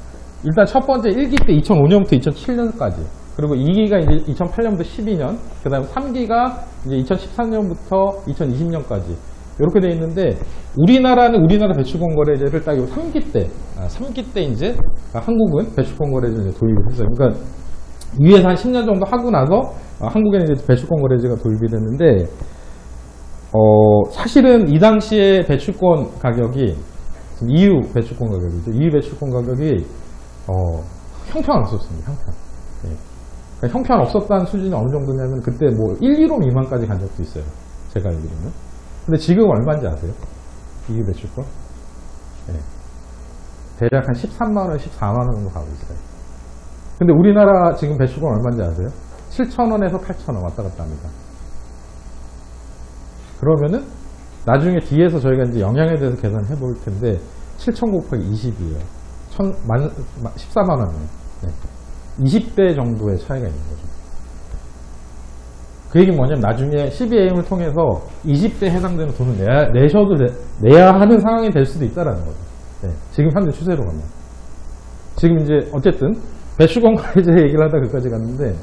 일단 첫 번째 1기 때 2005년부터 2007년까지, 그리고 2기가 이제 2008년부터 12년, 그 다음에 3기가 이제 2013년부터 2020년까지, 이렇게 되어 있는데, 우리나라는 우리나라 배출권거래제를 딱 3기 때 이제 한국은 배출권거래제를 도입을 했어요. 그러니까 위에서 한 10년 정도 하고 나서 한국에는 이제 배출권거래제가 도입이 됐는데, 사실은 이 당시에 배출권 가격이, EU 배출권 가격이죠. EU 배출권 가격이, 형편없었습니다. 예. 그러니까 형편없었다는 수준이 어느 정도냐면, 그때 뭐 1, 2로 미만까지 간 적도 있어요. 제가 알기로는. 근데 지금 얼마인지 아세요? EU 배출권? 예. 대략 한 13만원, 14만원 정도 가고 있어요. 근데 우리나라 지금 배출권 얼마인지 아세요? 7,000원에서 8,000원 왔다 갔다 합니다. 그러면은 나중에 뒤에서 저희가 이제 영향에 대해서 계산해 볼 텐데 7,000 곱하기 20이에요. 14만 원이에요. 네. 20배 정도의 차이가 있는 거죠. 그 얘기는 뭐냐면 나중에 CBAM을 통해서 20대 해당되는 돈을 내야 하는 상황이 될 수도 있다라는 거죠. 네. 지금 현재 추세로 가면. 지금 이제 어쨌든 배출권거래제 얘기를 하다 거기까지 갔는데,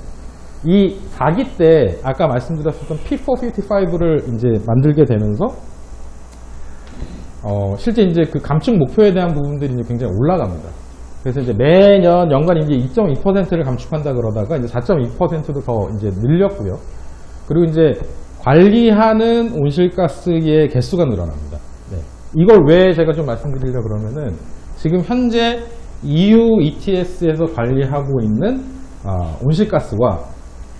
이 4기 때 아까 말씀드렸었던 P455를 이제 만들게 되면서 실제 이제 그 감축 목표에 대한 부분들이 이제 굉장히 올라갑니다. 그래서 이제 매년 연간 이제 2.2%를 감축한다 그러다가 이제 4.2%도 더 이제 늘렸고요. 그리고 이제 관리하는 온실가스의 개수가 늘어납니다. 네. 이걸 왜 제가 좀 말씀드리려고 그러면은 지금 현재 EU ETS에서 관리하고 있는 온실가스와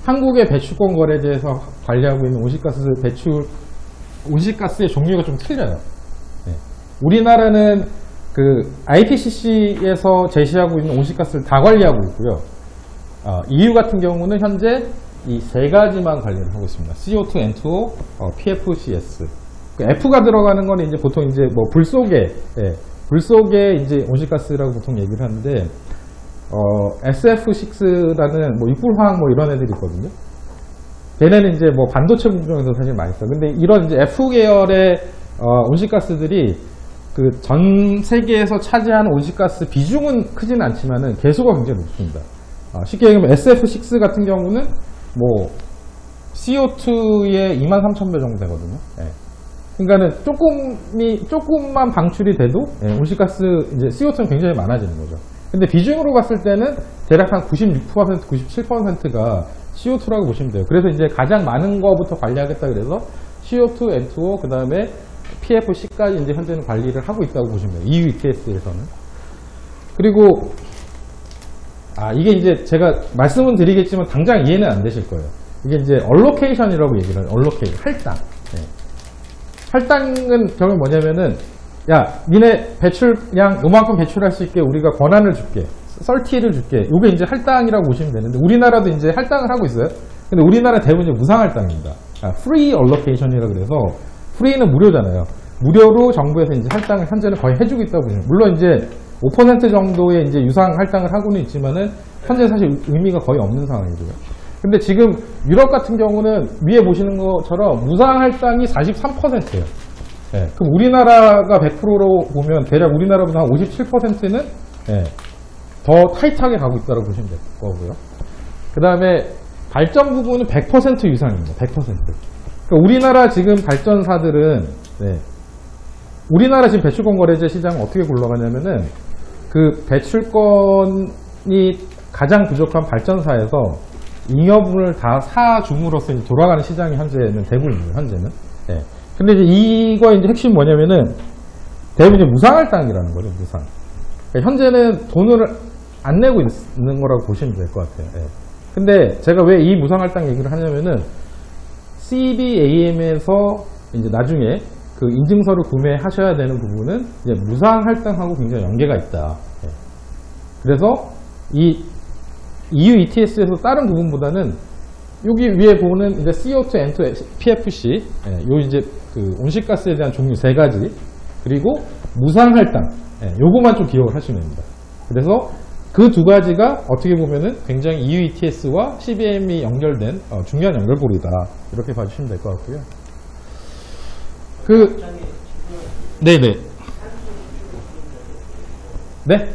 한국의 배출권 거래제에서 관리하고 있는 온실가스의 종류가 좀 틀려요. 네. 우리나라는 그 IPCC에서 제시하고 있는 온실가스를 다 관리하고 있고요. EU 같은 경우는 현재 이 세 가지만 관리를 하고 있습니다. CO2, N2O, PFCS. 그 F가 들어가는 건 이제 보통 이제 뭐 불 속에 이제 온실가스라고 보통 얘기를 하는데, SF6라는 뭐 육불화학 뭐 이런 애들이 있거든요. 걔네는 이제 뭐 반도체 부분에서 사실 많이 써요. 근데 이런 이제 F 계열의 온실가스들이 그 전 세계에서 차지하는 온실가스 비중은 크지는 않지만은 개수가 굉장히 높습니다. 쉽게 얘기하면 SF6 같은 경우는 뭐 CO2의 23,000배 정도 되거든요. 예. 그러니까는 조금만 방출이 돼도 온실가스 이제 CO2는 굉장히 많아지는 거죠. 근데 비중으로 봤을 때는 대략 한 96%, 97%가 CO2라고 보시면 돼요. 그래서 이제 가장 많은 거부터 관리하겠다 그래서 CO2, N2O, 그 다음에 PFC까지 이제 현재는 관리를 하고 있다고 보시면 돼요. EU ETS에서는. 그리고, 이게 이제 제가 말씀은 드리겠지만 당장 이해는 안 되실 거예요. 이게 이제 allocation이라고 얘기를 해요. allocation. 할당. 네. 할당은 결국 뭐냐면은, 야, 니네 배출량 요만큼 배출할 수 있게 우리가 권한을 줄게. 썰티를 줄게. 요게 이제 할당이라고 보시면 되는데, 우리나라도 이제 할당을 하고 있어요. 근데 우리나라 대부분 이제 무상할당입니다. free allocation이라고 그래서, 프리는 무료잖아요. 무료로 정부에서 이제 할당을 현재는 거의 해주고 있다고 보시면, 물론 이제 5% 정도의 이제 유상 할당을 하고는 있지만은, 현재 사실 의미가 거의 없는 상황이고요. 근데 지금 유럽 같은 경우는 위에 보시는 것처럼 무상 할당이 43%예요. 네, 그럼 우리나라가 100%로 보면 대략 우리나라보다 한 57%는 더 타이트하게 가고 있다고 보시면 될 거고요. 그 다음에 발전 부분은 100% 유상입니다. 100%. 그러니까 우리나라 지금 발전사들은 우리나라 지금 배출권 거래제 시장은 어떻게 굴러가냐면은 그 배출권이 가장 부족한 발전사에서 잉여분을 다 사줌으로써 돌아가는 시장이 현재는 되고 있는 거예요. 현재는. 근데 이제 이거의 이제 핵심이 뭐냐면은 대부분 이제 무상할당이라는 거죠, 무상. 그러니까 현재는 돈을 안 내고 있는 거라고 보시면 될 것 같아요. 예. 근데 제가 왜 이 무상할당 얘기를 하냐면은 CBAM에서 이제 나중에 그 인증서를 구매하셔야 되는 부분은 이제 무상할당하고 굉장히 연계가 있다. 예. 그래서 이 EU ETS에서 다른 부분보다는 여기 위에 보는 이제 CO2, N2, PFC, 예, 요 이제 그 온실가스에 대한 종류 3가지, 그리고 무상할당, 예, 요거만 좀 기억을 하시면 됩니다. 그래서 그 2가지가 어떻게 보면은 굉장히 EU ETS와 CBAM이 연결된 중요한 연결고리다. 이렇게 봐주시면 될 것 같고요. 네네. 네?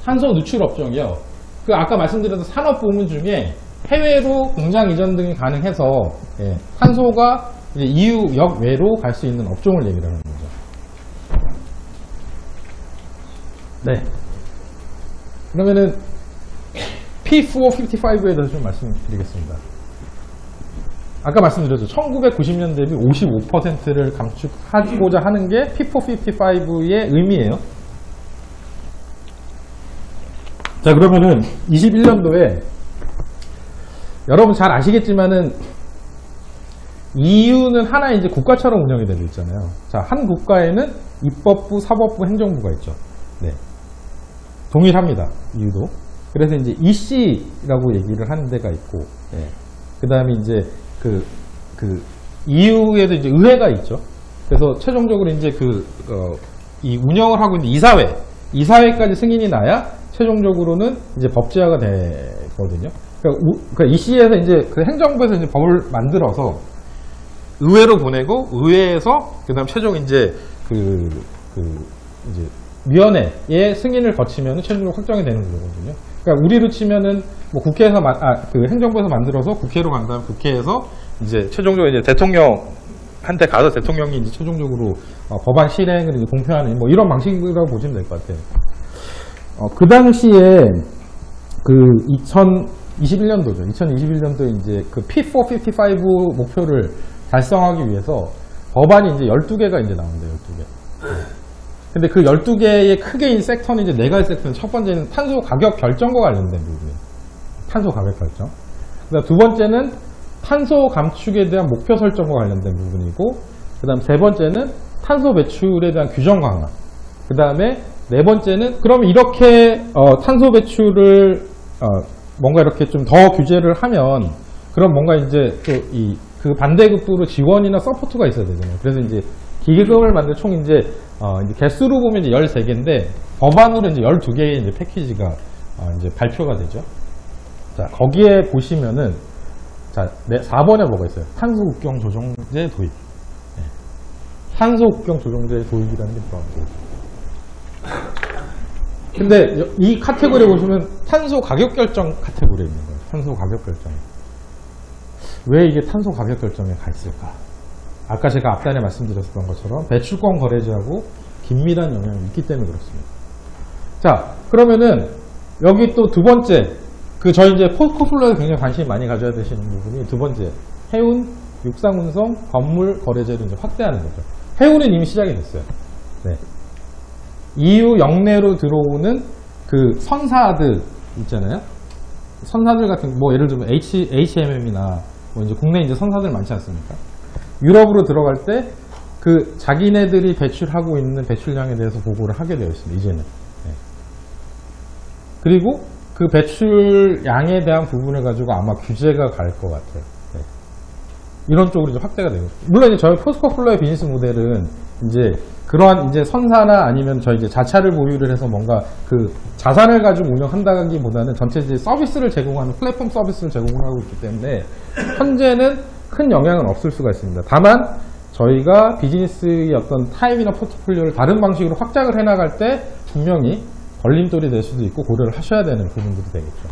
탄소 누출 업종이요. 그 아까 말씀드렸던 산업 부문 중에 해외로 공장 이전 등이 가능해서 예, 탄소가 이제 EU 역 외로 갈 수 있는 업종을 얘기를 하는 거죠. 네. 그러면은 P455에 대해서 좀 말씀드리겠습니다. 아까 말씀드렸죠. 1990년 대비 55%를 감축하고자 하는 게 P455의 의미예요. 자, 그러면은 21년도에 여러분 잘 아시겠지만은 EU는 하나의 이제 국가처럼 운영이 되고 있잖아요. 자, 한 국가에는 입법부, 사법부, 행정부가 있죠. 네. 동일합니다. EU도. 그래서 이제 EC라고 얘기를 하는 데가 있고, 네. 그 다음에 이제 EU에도 이제 의회가 있죠. 그래서 최종적으로 이제 이 운영을 하고 있는 이사회까지 승인이 나야 최종적으로는 이제 법제화가 되거든요. 그러니까 EC에서 이제 그 행정부에서 이제 법을 만들어서 의회로 보내고 의회에서 그다음 최종 이제 이제 위원회의 승인을 거치면 최종적으로 확정이 되는 거거든요. 그러니까 우리로 치면은 뭐 국회에서 행정부에서 만들어서 국회로 간 다음 국회에서 이제 최종적으로 이제 대통령한테 가서 대통령이 이제 최종적으로 법안 실행을 이제 공표하는 뭐 이런 방식이라고 보시면 될 것 같아요. 그 당시에 2021년도죠. 2021년도에 이제 그 P455 목표를 달성하기 위해서 법안이 이제 12개가 이제 나온대요, 12개. 근데 그 12개의 크게 섹터는 이제 4가지 섹터는 첫 번째는 탄소 가격 결정과 관련된 부분이에요. 탄소 가격 결정. 그다음 두 번째는 탄소 감축에 대한 목표 설정과 관련된 부분이고, 그 다음 세 번째는 탄소 배출에 대한 규정 강화. 그 다음에 네 번째는 그러면 이렇게 탄소 배출을 뭔가 이렇게 좀 더 규제를 하면 그럼 뭔가 이제 또 그 반대급부로 지원이나 서포트가 있어야 되잖아요. 그래서 이제 기계금을 만든 총 이제 개수로 보면 이제 13개인데 법안으로 이제 12개의 이제 패키지가 이제 발표가 되죠. 자, 거기에 보시면은 자, 4번에 뭐가 있어요? 탄소국경 조정제 도입. 네. 탄소국경 조정제 도입이라는 게 들어가고. 근데 이 카테고리에 보시면 탄소 가격 결정 카테고리에 있는 거예요. 탄소 가격 결정. 왜 이게 탄소 가격 결정에 가 있을까? 아까 제가 앞단에 말씀드렸던 것처럼 배출권 거래제하고 긴밀한 영향이 있기 때문에 그렇습니다. 자, 그러면은 여기 또 두 번째, 저희 이제 포트폴리오에 굉장히 관심이 많이 가져야 되시는 부분이 두 번째, 해운, 육상운송, 건물 거래제를 이제 확대하는 거죠. 해운은 이미 시작이 됐어요. 네. EU 영내로 들어오는 그 선사들 있잖아요. 선사들 같은, 뭐 예를 들면 HMM이나 뭐 이제 국내 이제 선사들 많지 않습니까? 유럽으로 들어갈 때 그 자기네들이 배출하고 있는 배출량에 대해서 보고를 하게 되어 있습니다. 이제는. 네. 그리고 그 배출량에 대한 부분을 가지고 아마 규제가 갈 것 같아요. 네. 이런 쪽으로 이제 확대가 되고. 물론 이제 저희 포스코플로의 비즈니스 모델은 이제 그러한 이제 선사나 아니면 저희 이제 자차를 보유를 해서 뭔가 그 자산을 가지고 운영한다기보다는 전체 이제 서비스를 제공하는 플랫폼 서비스를 제공을 하고 있기 때문에 현재는 큰 영향은 없을 수가 있습니다. 다만 저희가 비즈니스의 어떤 타입이나 포트폴리오를 다른 방식으로 확장을 해나갈 때 분명히 걸림돌이 될 수도 있고 고려를 하셔야 되는 부분들이 되겠죠.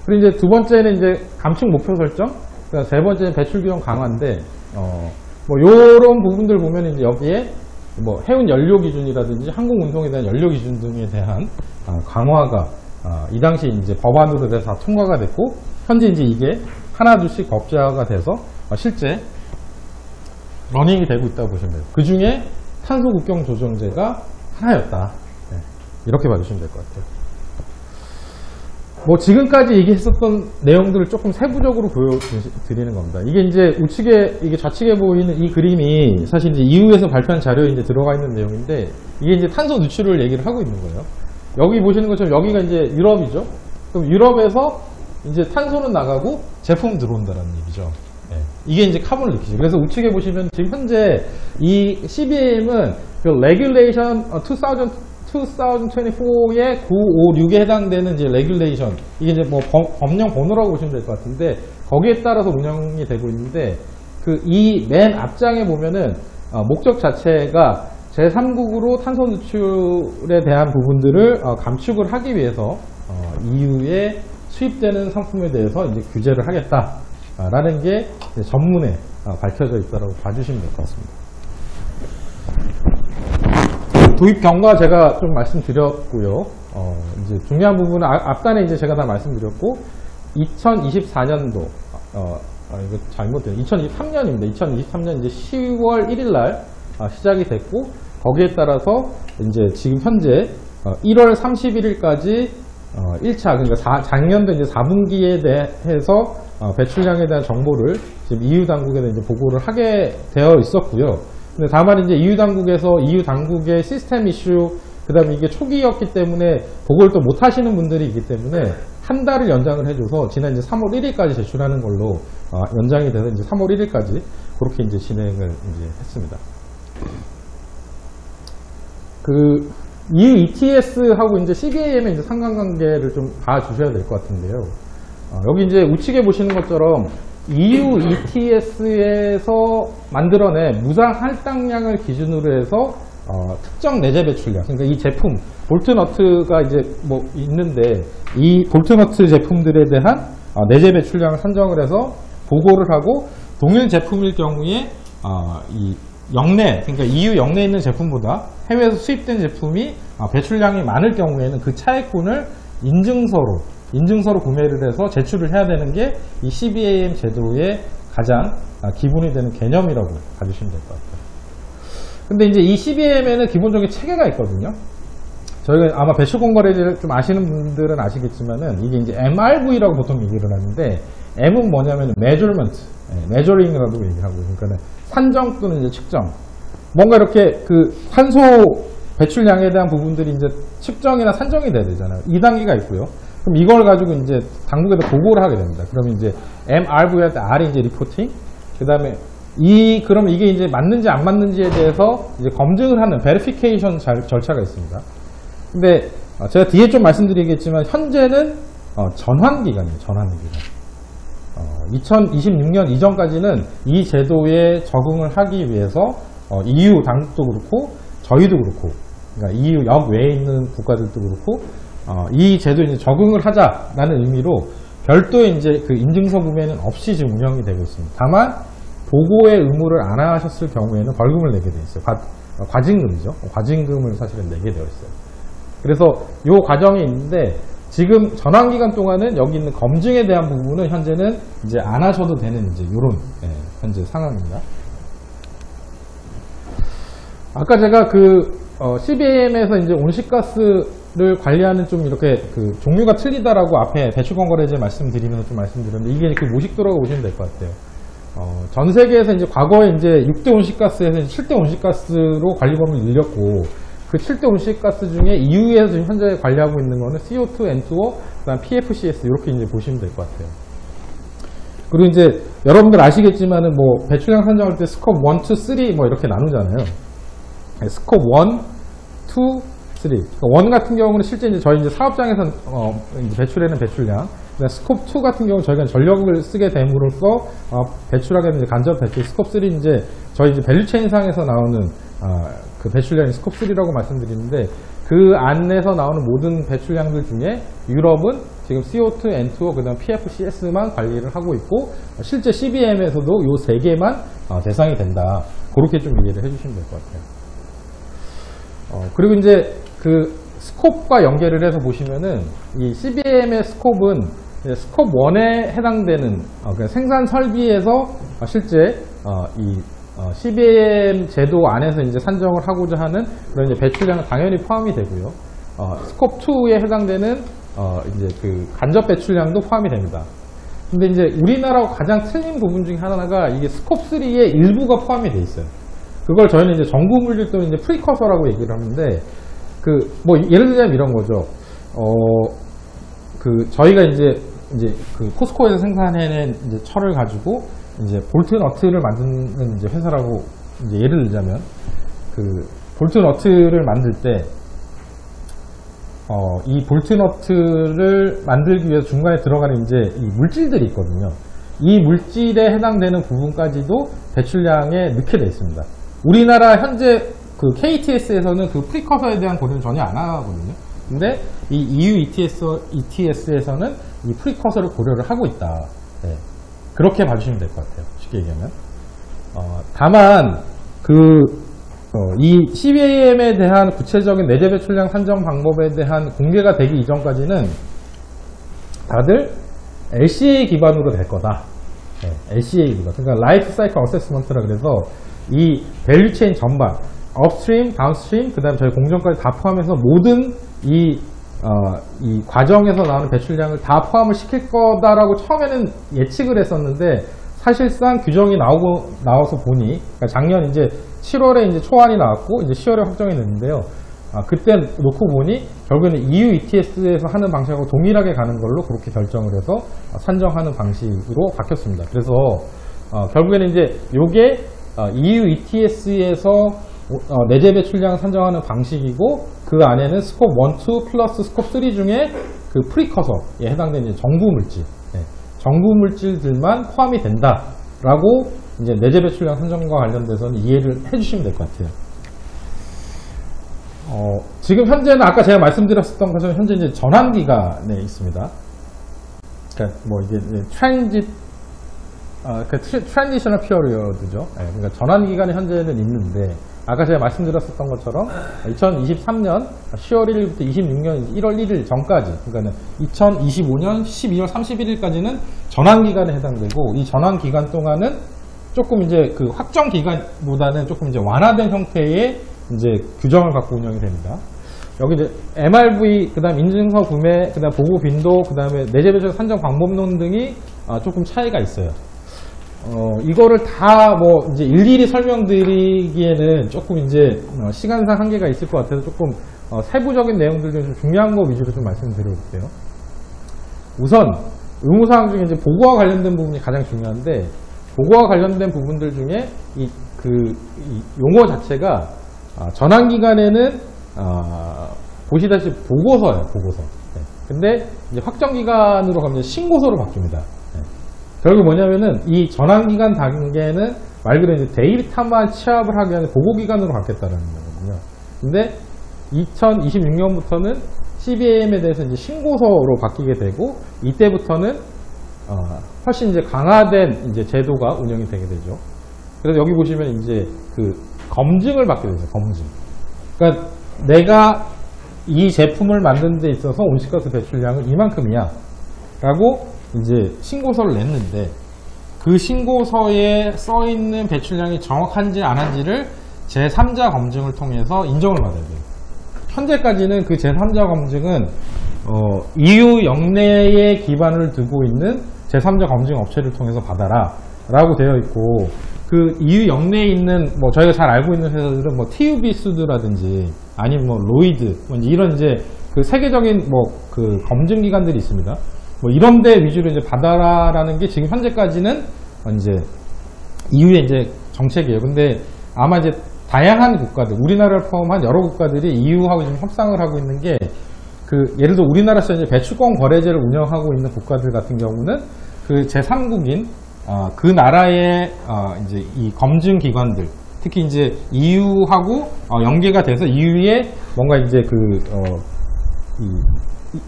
그리고 이제 두 번째는 이제 감축 목표 설정, 그러니까 세 번째는 배출 규정 강화인데, 뭐 요런 부분들 보면 이제 여기에 뭐 해운 연료 기준이라든지 항공 운송에 대한 연료 기준 등에 대한 강화가 이 당시 이제 법안으로 돼서 다 통과가 됐고, 현재 이제 이게 하나둘씩 법제화가 돼서 실제 러닝이 되고 있다고 보시면 돼요. 그 중에 탄소 국경 조정제가 하나였다. 네, 이렇게 봐주시면 될 것 같아요. 뭐 지금까지 얘기했었던 내용들을 조금 세부적으로 보여드리는 겁니다. 이게 이제 우측에 이게 좌측에 보이는 이 그림이 사실 이제 EU에서 발표한 자료에 이제 들어가 있는 내용인데 이게 이제 탄소 누출을 얘기를 하고 있는 거예요. 여기 보시는 것처럼 여기가 이제 유럽이죠. 그럼 유럽에서 이제 탄소는 나가고 제품 들어온다라는 얘기죠. 네. 이게 이제 카본을 느끼죠. 그래서 우측에 보시면 지금 현재 이 CBAM은 그 Regulation 2024의 956에 해당되는 이제 레귤레이션, 이게 이제 뭐 법령 번호라고 보시면 될 것 같은데 거기에 따라서 운영이 되고 있는데 그 이 맨 앞장에 보면은 목적 자체가 제3국으로 탄소 누출에 대한 부분들을 감축을 하기 위해서 EU에 수입되는 상품에 대해서 이제 규제를 하겠다라는 게 전문에 밝혀져 있다고 봐주시면 될 것 같습니다. 도입 경과 제가 좀 말씀드렸고요. 이제 중요한 부분은 앞단에 이제 제가 다 말씀드렸고 2024년도 이거 잘못돼요. 2023년입니다. 2023년 이제 10월 1일 날 시작이 됐고 거기에 따라서 이제 지금 현재 1월 31일까지 1차 그러니까 작년도 이제 4분기에 대해서 배출량에 대한 정보를 지금 EU 당국에 이제 보고를 하게 되어 있었고요. 근데 다만 이제 EU 당국의 시스템 이슈, 그 다음에 이게 초기였기 때문에 보고를 또 못 하시는 분들이 있기 때문에 한 달을 연장을 해줘서 지난 이제 3월 1일까지 제출하는 걸로 연장이 돼서 이제 3월 1일까지 그렇게 이제 진행을 이제 했습니다. 그 EU ETS하고 이제 CBAM의 이제 상관관계를 좀 봐주셔야 될 것 같은데요. 여기 이제 우측에 보시는 것처럼 EU ETS에서 만들어낸 무상 할당량을 기준으로 해서 특정 내재 배출량, 그러니까 이 제품 볼트너트가 이제 뭐 있는데 이 볼트너트 제품들에 대한 내재 배출량을 산정을 해서 보고를 하고 동일 제품일 경우에 이 영내, 그러니까 EU 영내에 있는 제품보다 해외에서 수입된 제품이 배출량이 많을 경우에는 그 차액분을 인증서로 구매를 해서 제출을 해야 되는 게 이 CBAM 제도의 가장 기본이 되는 개념이라고 봐주시면 될 것 같아요. 근데 이제 이 CBAM에는 기본적인 체계가 있거든요. 저희가 아마 배출공거래를 좀 아시는 분들은 아시겠지만은 이게 이제 MRV라고 보통 얘기를 하는데 M은 뭐냐면 measurement, measuring이라고 얘기를 하고 그러니까 산정 또는 이제 측정. 뭔가 이렇게 그 탄소 배출량에 대한 부분들이 이제 측정이나 산정이 돼야 되잖아요. 2단계가 있고요. 그럼 이걸 가지고 이제 당국에다 보고를 하게 됩니다. 그러면 이제 MRV한테 R이 이제 리포팅, 그 다음에 그럼 이게 이제 맞는지 안 맞는지에 대해서 이제 검증을 하는 베리피케이션 절차가 있습니다. 근데 제가 뒤에 좀 말씀드리겠지만 현재는 전환기간이에요. 전환기간. 2026년 이전까지는 이 제도에 적응을 하기 위해서 EU 당국도 그렇고 저희도 그렇고, 그러니까 EU 역외에 있는 국가들도 그렇고 이 제도에 이제 적응을 하자라는 의미로 별도의 이제 그 인증서 구매는 없이 지금 운영이 되고 있습니다. 다만 보고의 의무를 안 하셨을 경우에는 벌금을 내게 되어 있어요. 과징금이죠. 과징금을 사실은 내게 되어 있어요. 그래서 이 과정이 있는데 지금 전환기간 동안은 여기 있는 검증에 대한 부분은 현재는 이제 안 하셔도 되는 이제 이런 현재 상황입니다. 아까 제가 CBAM에서 이제 온실가스를 관리하는 좀 이렇게 그 종류가 틀리다라고 앞에 배출권거래제 말씀드리면서 좀 말씀드렸는데 이게 그 모식도라고 보시면 될 것 같아요. 전 세계에서 이제 과거에 이제 6대 온실가스에서 7대 온실가스로 관리 범위를 늘렸고 그 7대 온실가스 중에 EU에서 지금 현재 관리하고 있는 거는 CO2, N2O, 그다음 PFCS 이렇게 이제 보시면 될 것 같아요. 그리고 이제 여러분들 아시겠지만은 뭐 배출량 산정할 때 스콥 1, 2, 3 뭐 이렇게 나누잖아요. 스콥 1, 2, 3. 그러니까 1 같은 경우는 실제 이제 저희 이제 사업장에서 이제 배출하는 배출량. 스콥 2 같은 경우는 저희가 전력을 쓰게 됨으로써 배출하게 되는 간접 배출. 스콥 3는 이제 저희 이제 밸류체인상에서 나오는 그 배출량이 스콥 3라고 말씀드리는데 그 안에서 나오는 모든 배출량들 중에 유럽은 지금 CO2, N2O, 그 다음 PFCS만 관리를 하고 있고 실제 CBM에서도 요 3개만 대상이 된다. 그렇게 좀 이해를 해주시면 될 것 같아요. 그리고 이제 그 스콥과 연계를 해서 보시면은 이 CBM의 스콥은 스콥 1에 해당되는 생산 설비에서 실제 이 CBAM 제도 안에서 이제 산정을 하고자 하는 그런 이제 배출량은 당연히 포함이 되고요. 스콥 2에 해당되는 이제 그 간접 배출량도 포함이 됩니다. 근데 이제 우리나라와 가장 틀린 부분 중에 하나가 이게 스콥 3의 일부가 포함이 돼 있어요. 그걸 저희는 이제 전구 물질 또는 이제 프리커서라고 얘기를 하는데, 뭐 예를 들자면 이런 거죠. 저희가 이제 그 포스코에서 생산해낸 이제 철을 가지고 이제 볼트 너트를 만드는 이제 회사라고 이제 예를 들자면, 그 볼트 너트를 만들 때 이 볼트 너트를 만들기 위해서 중간에 들어가는 이제 이 물질들이 있거든요. 이 물질에 해당되는 부분까지도 배출량에 넣게 되어 있습니다. 우리나라 현재 그 KTS에서는 그 프리커서에 대한 고려는 전혀 안 하거든요. 근데 이 EU ETS에서는 이 프리커서를 고려를 하고 있다. 네. 그렇게 봐주시면 될 것 같아요. 쉽게 얘기하면. 다만 이 CBAM에 대한 구체적인 내재 배출량 산정 방법에 대한 공개가 되기 이전까지는 다들 LCA 기반으로 될 거다. 네, LCA 기반. 그러니까 라이프 사이클 어세스먼트라 그래서 이 밸류 체인 전반, 업스트림, 다운스트림, 그 다음에 저희 공정까지 다 포함해서 모든 이 과정에서 나오는 배출량을 다 포함을 시킬 거다라고 처음에는 예측을 했었는데, 사실상 규정이 나와서 보니, 그러니까 작년 이제 7월에 이제 초안이 나왔고, 이제 10월에 확정이 됐는데요. 그때 놓고 보니, 결국에는 EU ETS에서 하는 방식하고 동일하게 가는 걸로 그렇게 결정을 해서 산정하는 방식으로 바뀌었습니다. 그래서, 결국에는 이제 요게 EU ETS에서 내재 배출량 산정하는 방식이고, 그 안에는 스콥 1, 2 플러스 스콥 3 중에 그 프리커서에 해당되는 정부 물질, 정부 물질들만 포함이 된다라고 이제 내재 배출량 산정과 관련돼서는 이해를 해주시면 될 것 같아요. 지금 현재는 아까 제가 말씀드렸었던 것처럼 현재 이제 전환 기간에 있습니다. 그러니까 뭐 이게 트랜지셔널 피어리어드죠. 그러니까 전환 기간에 현재는 있는데, 아까 제가 말씀드렸었던 것처럼 2023년 10월 1일부터 26년 1월 1일 전까지, 그러니까 2025년 12월 31일까지는 전환 기간에 해당되고, 이 전환 기간 동안은 조금 이제 그 확정 기간보다는 조금 이제 완화된 형태의 이제 규정을 갖고 운영이 됩니다. 여기 이제 MRV, 그 다음 인증서 구매, 그 다음 보고 빈도, 그 다음에 내재 배출 산정 방법론 등이 조금 차이가 있어요. 이거를 다 뭐 이제 일일이 설명드리기에는 조금 이제 시간상 한계가 있을 것 같아서 조금 세부적인 내용들 중 좀 중요한 거 위주로 좀 말씀드려볼게요. 우선 의무사항 중에 이제 보고와 관련된 부분이 가장 중요한데, 보고와 관련된 부분들 중에 이 용어 자체가 전환 기간에는 보시다시피 보고서예요, 보고서. 네. 근데 이제 확정 기간으로 가면 신고서로 바뀝니다. 네. 결국 뭐냐면은 이 전환 기간 단계는 말 그대로 이제 데이터만 취합을 하기 위한 보고 기간으로 갖겠다는 거거든요. 근데 2026년부터는 CBAM에 대해서 이제 신고서로 바뀌게 되고, 이때부터는 훨씬 이제 강화된 이제 제도가 운영이 되게 되죠. 그래서 여기 보시면 이제 그 검증을 받게 되죠. 검증. 그러니까 내가 이 제품을 만드는 데 있어서 온실가스 배출량은 이만큼이야 라고 이제 신고서를 냈는데, 그 신고서에 써 있는 배출량이 정확한지 안 한지를 제3자 검증을 통해서 인정을 받아야 돼요. 현재까지는 그 제3자 검증은 EU 영내에 기반을 두고 있는 제3자 검증 업체를 통해서 받아라 라고 되어 있고, 그 EU 영내에 있는 뭐 저희가 잘 알고 있는 회사들은 뭐 TUB 수드라든지 아니면 뭐 로이드 뭐 이런 이제 그 세계적인 뭐 그 검증 기관들이 있습니다. 뭐 이런 데 위주로 이제 받아라라는 게 지금 현재까지는 이제 EU의 이제 정책이에요. 근데 아마 이제 다양한 국가들, 우리나라를 포함한 여러 국가들이 EU하고 지금 협상을 하고 있는 게, 그 예를 들어 우리나라에서 이제 배출권 거래제를 운영하고 있는 국가들 같은 경우는 그 제3국인 그 나라의 이제 이 검증 기관들, 특히 이제 EU하고 연계가 돼서 EU의 뭔가 이제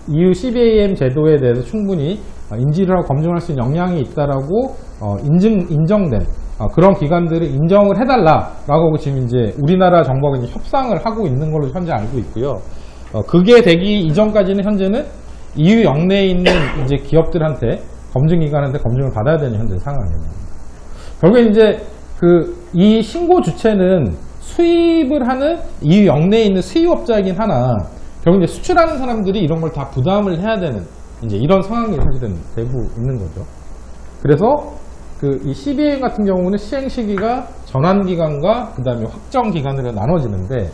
EU CBAM 제도에 대해서 충분히 인지를 하고 검증할 수 있는 역량이 있다라고 인정된 그런 기관들을 인정을 해달라라고 지금 이제 우리나라 정부가 이제 협상을 하고 있는 걸로 현재 알고 있고요. 그게 되기 이전까지는 현재는 EU 영내에 있는 이제 기업들한테 검증기관한테 검증을 받아야 되는 현재 상황입니다. 결국에 이제 이 신고 주체는 수입을 하는 이 영내에 있는 수입업자이긴 하나, 결국 이제 수출하는 사람들이 이런 걸 다 부담을 해야 되는 이제 이런 상황이 사실은 대부분 있는 거죠. 그래서 이 CBA 같은 경우는 시행 시기가 전환 기간과 그 다음에 확정 기간으로 나눠지는데,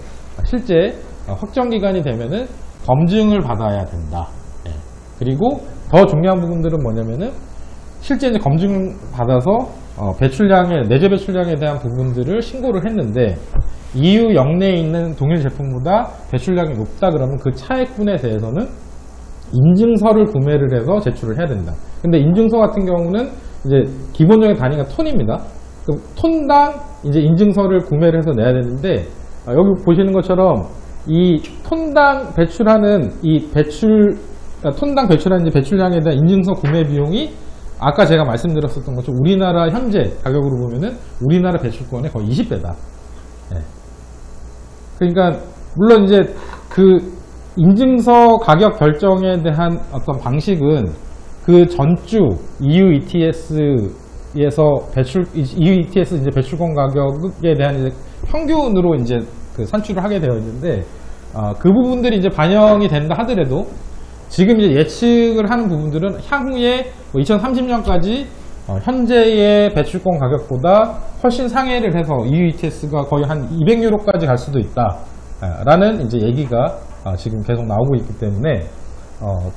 실제 확정 기간이 되면은 검증을 받아야 된다. 예. 그리고 더 중요한 부분들은 뭐냐면은 실제 이제 검증 받아서 내재 배출량에 대한 부분들을 신고를 했는데 EU 영내에 있는 동일 제품보다 배출량이 높다 그러면 그 차액분에 대해서는 인증서를 구매를 해서 제출을 해야 된다. 근데 인증서 같은 경우는 이제 기본적인 단위가 톤입니다. 그럼 톤당 이제 인증서를 구매를 해서 내야 되는데, 여기 보시는 것처럼 이 톤당 배출하는 톤당 배출하는 이제 배출량에 대한 인증서 구매 비용이 아까 제가 말씀드렸었던 것처럼 우리나라 현재 가격으로 보면은 우리나라 배출권의 거의 20배다. 예. 그러니까 물론 이제 인증서 가격 결정에 대한 어떤 방식은 그 전주 EU ETS에서 EU ETS 이제 배출권 가격에 대한 이제 평균으로 이제 산출을 하게 되어 있는데, 그 부분들이 이제 반영이 된다 하더라도 지금 이제 예측을 하는 부분들은 향후에 2030년까지 현재의 배출권 가격보다 훨씬 상회를 해서 EU ETS가 거의 한 200유로까지 갈 수도 있다 라는 이제 얘기가 지금 계속 나오고 있기 때문에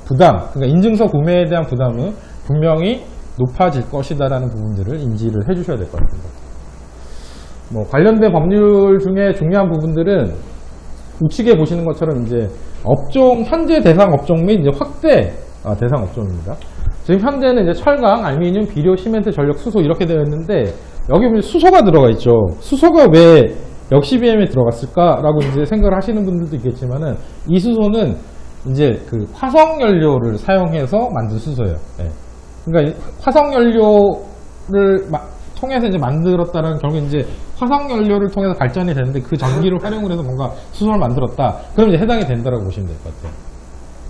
그러니까 인증서 구매에 대한 부담은 분명히 높아질 것이다 라는 부분들을 인지를 해 주셔야 될 것 같습니다. 관련된 법률 중에 중요한 부분들은 우측에 보시는 것처럼 이제 현재 대상 업종 및 이제 확대 대상 업종입니다. 지금 현재는 이제 철강, 알루미늄, 비료, 시멘트, 전력, 수소 이렇게 되어 있는데, 여기 보면 수소가 들어가 있죠. 수소가 왜 역CBM에 들어갔을까라고 이제 생각을 하시는 분들도 있겠지만은, 이 수소는 이제 화석연료를 사용해서 만든 수소예요. 네. 그러니까 화석연료를 통해서 이제 만들었다는, 결국 이제 화석연료를 통해서 발전이 되는데 그 전기를 활용을 해서 뭔가 수소를 만들었다. 그럼 이제 해당이 된다라고 보시면 될 것 같아요.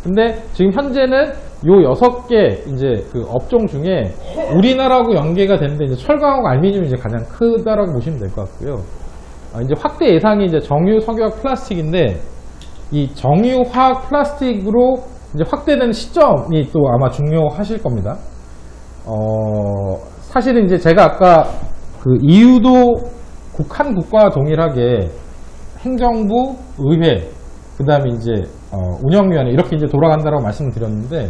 근데 지금 현재는 요 6개 이제 업종 중에 우리나라하고 연계가 되는데, 이제 철강하고 알루미늄이 이제 가장 크다라고 보시면 될 것 같고요. 이제 확대 예상이 이제 정유, 석유화학, 플라스틱인데, 이 정유화학 플라스틱으로 이제 확대되는 시점이 또 아마 중요하실 겁니다. 사실은 이제 제가 아까 EU도 한 국가와 동일하게 행정부, 의회, 그 다음에 이제 운영위원회 이렇게 이제 돌아간다라고 말씀을 드렸는데,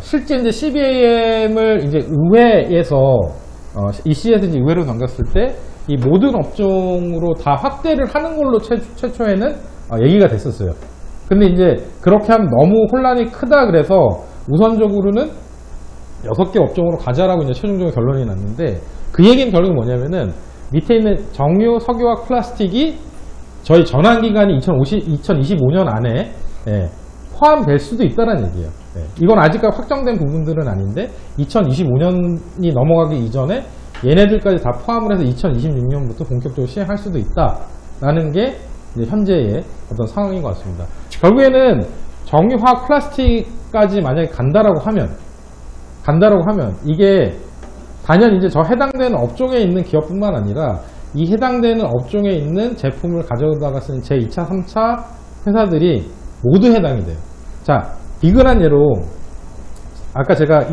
실제 이제 CBAM을 이제 의회에서 EC에서 이제 의회로 넘겼을 때 이 모든 업종으로 다 확대를 하는 걸로 최초에는 얘기가 됐었어요. 근데 이제 그렇게 하면 너무 혼란이 크다 그래서 우선적으로는 6개 업종으로 가자라고 이제 최종적인 결론이 났는데, 그 얘기는 결국 뭐냐면은 밑에 있는 정유, 석유화학, 플라스틱이 저희 전환기간이 2025년 안에 포함될 수도 있다는 얘기예요. 이건 아직까지 확정된 부분들은 아닌데 2025년이 넘어가기 이전에 얘네들까지 다 포함을 해서 2026년부터 본격적으로 시행할 수도 있다라는 게 이제 현재의 어떤 상황인 것 같습니다. 결국에는 정유화학 플라스틱까지 만약에 간다라고 하면 이게 단연 이제 저 해당되는 업종에 있는 기업뿐만 아니라 이 해당되는 업종에 있는 제품을 가져다가 쓰는 제2차, 3차 회사들이 모두 해당이 돼요. 자, 비근한 예로 아까 제가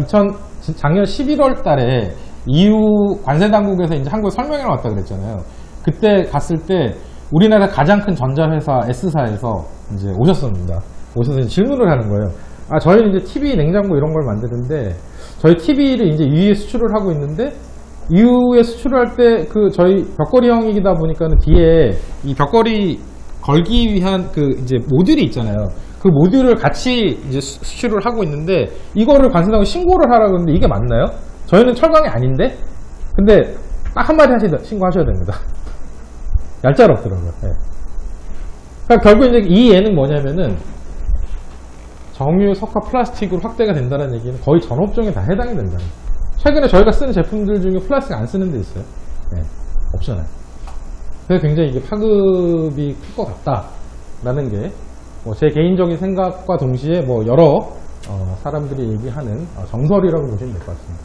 작년 11월 달에 EU 관세 당국에서 이제 한국에 설명회를 왔다 그랬잖아요. 그때 갔을 때 우리나라 가장 큰 전자회사 S사에서 이제 오셨습니다. 오셔서 이제 질문을 하는 거예요. 저희는 이제 TV, 냉장고 이런 걸 만드는데 저희 TV를 이제 EU에 수출을 하고 있는데 EU에 수출을 할 때 저희 벽걸이형이다 보니까는 뒤에 이 벽걸이 걸기 위한 이제 모듈이 있잖아요. 그 모듈을 같이 이제 수출을 하고 있는데 이거를 관세당국에 신고를 하라고 하는데 이게 맞나요? 저희는 철강이 아닌데? 근데 딱 한마디 신고하셔야 됩니다. 얄짤없더라고요. 네. 그러니까 결국 이제 이 예는 뭐냐면은 정유, 석화, 플라스틱으로 확대가 된다는 얘기는 거의 전 업종에 다 해당이 된다는 거예요. 최근에 저희가 쓰는 제품들 중에 플라스틱 안 쓰는 데 있어요? 네, 없잖아요. 그래서 굉장히 이게 파급이 클 것 같다라는 게 제 개인적인 생각과 동시에 여러 사람들이 얘기하는 정설이라고 보시면 될 것 같습니다.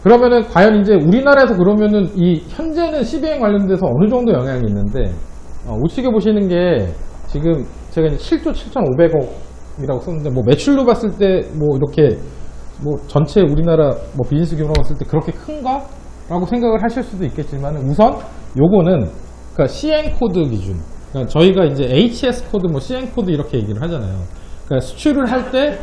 그러면은 과연 이제 우리나라에서 그러면은 이 현재는 CBM 관련돼서 어느 정도 영향이 있는데 우측에 보시는 게 지금 제가 이제 7조 7,500억이라고 썼는데 뭐 매출로 봤을 때 뭐 이렇게 뭐 전체 우리나라 뭐 비즈니스 규모로 봤을 때 그렇게 큰가? 라고 생각을 하실 수도 있겠지만 우선 요거는 그러니까 CN 코드 기준 그러니까 저희가 이제 HS 코드 뭐 CN 코드 이렇게 얘기를 하잖아요. 그러니까 수출을 할 때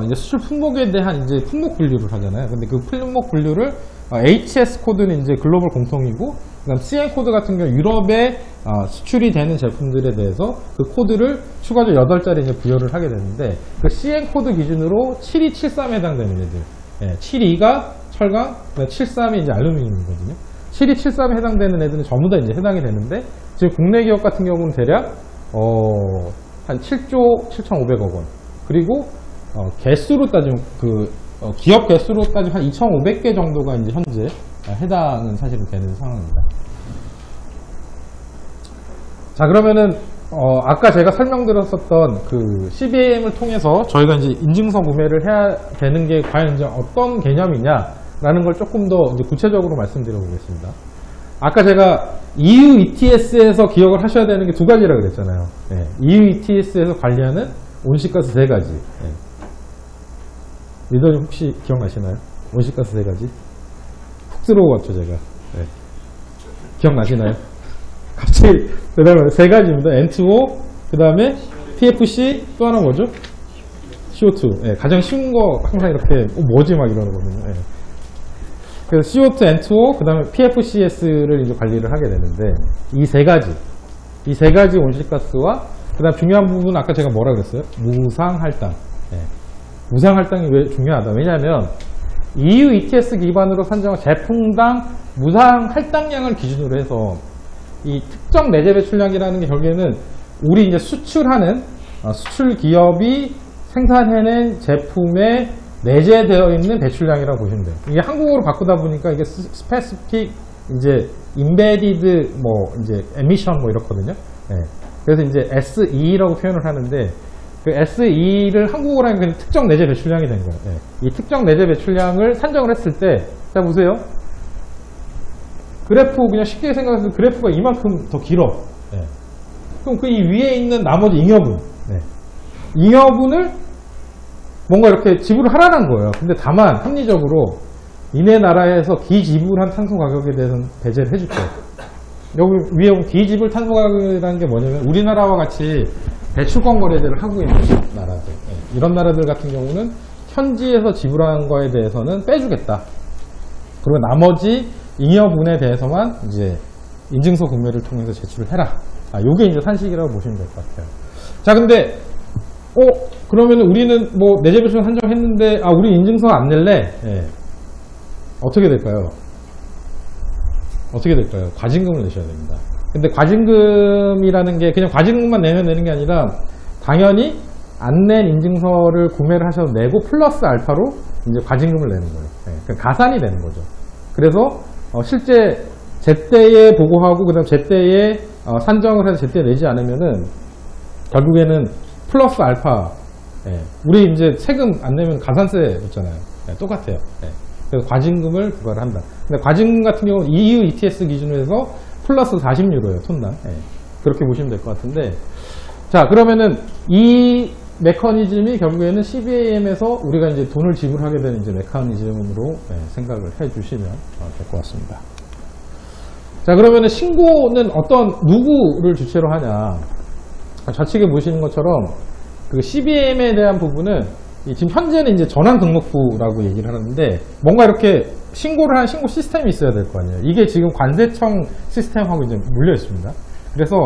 이제 수출 품목에 대한 이제 품목 분류를 하잖아요. 근데 그 품목 분류를 HS 코드는 이제 글로벌 공통이고, 그다음 CN 코드 같은 경우 유럽에 수출이 되는 제품들에 대해서 그 코드를 추가적으로 8자리 이제 부여를 하게 되는데, 그 CN 코드 기준으로 7273에 해당되는 애들, 72가 철강, 73이 이제 알루미늄이거든요. 7273에 해당되는 애들은 전부 다 이제 해당이 되는데, 지금 국내 기업 같은 경우는 대략 한 7조 7,500억 원. 그리고 개수로 따지면 기업 개수로 따지면 한 2,500개 정도가 이제 현재 해당은 사실은 되는 상황입니다. 자, 그러면은 아까 제가 설명드렸었던 그 CBAM을 통해서 저희가 이제 인증서 구매를 해야 되는 게 과연 이제 어떤 개념이냐라는 걸 조금 더 이제 구체적으로 말씀드려 보겠습니다. 아까 제가 EU ETS에서 기억을 하셔야 되는 게 두 가지라고 그랬잖아요. EU ETS에서 관리하는 온실가스 3가지. 리더님 혹시 기억나시나요? 온실가스 3가지? 훅 들어왔죠, 제가. 기억나시나요? 갑자기, 그 다음에 3가지입니다. N2O, 그 다음에 PFC, 또 하나 뭐죠? CO2. 가장 쉬운 거 항상 이렇게, 뭐지? 막 이러거든요. 그래서 CO2, N2O, 그 다음에 PFCS를 이제 관리를 하게 되는데, 이 3가지 온실가스와, 그 다음 중요한 부분은 아까 제가 뭐라 그랬어요? 무상할당. 무상할당이 왜 중요하다? 왜냐하면 EU ETS 기반으로 산정한 제품당 무상할당량을 기준으로 해서 이 특정 내재 배출량이라는 게 결국에는 우리 이제 수출하는 수출 기업이 생산해낸 제품에 내재되어 있는 배출량이라고 보시면 돼요. 이게 한국어로 바꾸다 보니까 이게 스페시픽 이제 임베디드 뭐 이제 에미션 뭐 이렇거든요. 그래서 이제 SE라고 표현을 하는데, 그 SE를 한국어로 하면 그냥 특정 내재 배출량이 된 거예요. 이 특정 내재 배출량을 산정을 했을 때, 자 보세요. 그래프 그냥 쉽게 생각해서 그래프가 이만큼 더 길어. 그럼 그 이 위에 있는 나머지 잉여분, 잉여분을 뭔가 이렇게 지불을 하라는 거예요. 근데 다만 합리적으로 이네 나라에서 기지불한 탄소 가격에 대해서는 배제를 해줄 거예요. 여기 위에 보면 기지불 탄소 가격이라는 게 뭐냐면 우리나라와 같이 배출권 거래제를 하고 있는 나라들, 이런 나라들 같은 경우는 현지에서 지불한 거에 대해서는 빼주겠다. 그리고 나머지 잉여분에 대해서만 이제 인증서 구매를 통해서 제출을 해라. 요게 이제 산식이라고 보시면 될 것 같아요. 자, 근데 그러면 우리는 뭐 내재 배출 산정했는데 우리 인증서 안 낼래? 어떻게 될까요? 어떻게 될까요? 과징금을 내셔야 됩니다. 근데 과징금이라는 게 그냥 과징금만 내면 되는 게 아니라 당연히 안 낸 인증서를 구매를 하셔도 내고 플러스 알파로 이제 과징금을 내는 거예요. 그러니까 가산이 되는 거죠. 그래서 실제 제때에 보고하고 그다음 제때에 산정을 해서 제때에 내지 않으면은 결국에는 플러스 알파, 우리 이제 세금 안 내면 가산세 있잖아요. 똑같아요. 그래서 과징금을 부과를 한다. 근데 과징금 같은 경우는 EU ETS 기준으로 해서 플러스 40유로예요, 톤당. 그렇게 보시면 될 것 같은데. 자, 그러면은 이 메커니즘이 결국에는 CBAM에서 우리가 이제 돈을 지불하게 되는 이제 메커니즘으로 생각을 해 주시면 될 것 같습니다. 자, 그러면은 신고는 누구를 주체로 하냐. 좌측에 보시는 것처럼 그 CBAM에 대한 부분은 지금 현재는 이제 전환 등록부라고 얘기를 하는데 뭔가 이렇게 신고를 한 신고 시스템이 있어야 될 거 아니에요. 이게 지금 관세청 시스템하고 이제 물려 있습니다. 그래서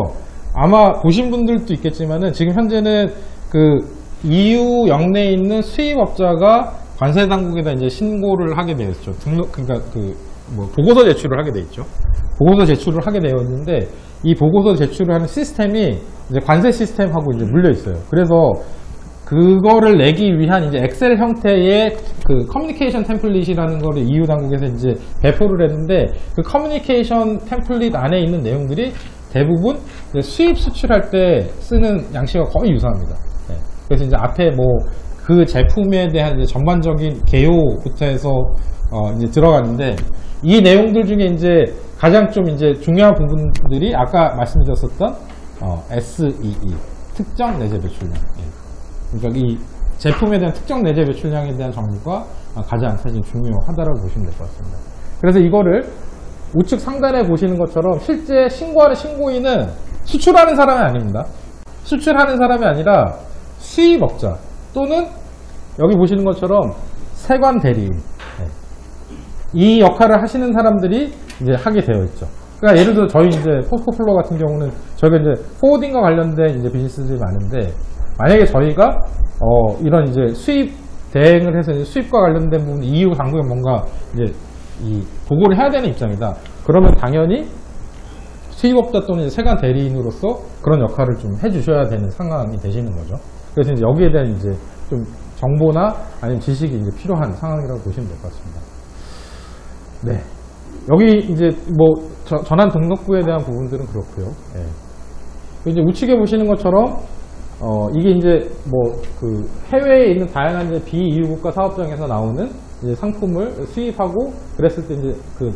아마 보신 분들도 있겠지만은 지금 현재는 그 EU 영내에 있는 수입업자가 관세 당국에다 이제 신고를 하게 되어 있죠. 그러니까 보고서 제출을 하게 돼 있죠. 보고서 제출을 하게 되어 있는데 이 보고서 제출을 하는 시스템이 이제 관세 시스템하고 이제 물려 있어요. 그래서 그거를 내기 위한 이제 엑셀 형태의 그 커뮤니케이션 템플릿이라는 거를 EU 당국에서 이제 배포를 했는데 그 커뮤니케이션 템플릿 안에 있는 내용들이 대부분 수입 수출할 때 쓰는 양식과 거의 유사합니다. 그래서 이제 앞에 그 제품에 대한 이제 전반적인 개요부터 해서 이제 들어가는데 이 내용들 중에 이제 가장 좀 이제 중요한 부분들이 아까 말씀드렸었던 SEE 특정 내재 배출량. 그러니까 이 제품에 대한 특정 내재 배출량에 대한 정보가 가장 사실 중요하다라고 보시면 될 것 같습니다. 그래서 이거를 우측 상단에 보시는 것처럼 실제 신고하는 신고인은 수출하는 사람이 아닙니다. 수출하는 사람이 아니라 수입업자 또는 여기 보시는 것처럼 세관 대리인, 이 역할을 하시는 사람들이 이제 하게 되어 있죠. 그러니까 예를 들어 저희 이제 포스코플로 같은 경우는 저희가 이제 포워딩과 관련된 이제 비즈니스들이 많은데, 만약에 저희가 이런 이제 수입 대행을 해서 이제 수입과 관련된 부분 EU 당국에 뭔가 이제 이 보고를 해야 되는 입장이다. 그러면 당연히 수입업자 또는 이제 세관 대리인으로서 그런 역할을 좀 해주셔야 되는 상황이 되시는 거죠. 그래서 이제 여기에 대한 이제 좀 정보나 아니면 지식이 이제 필요한 상황이라고 보시면 될 것 같습니다. 네. 여기 이제 뭐 전환 등록부에 대한 부분들은 그렇고요. 예. 이제 우측에 보시는 것처럼 이게 이제 뭐 그 해외에 있는 다양한 이제 비EU 국가 사업장에서 나오는 이제 상품을 수입하고 그랬을 때 이제 그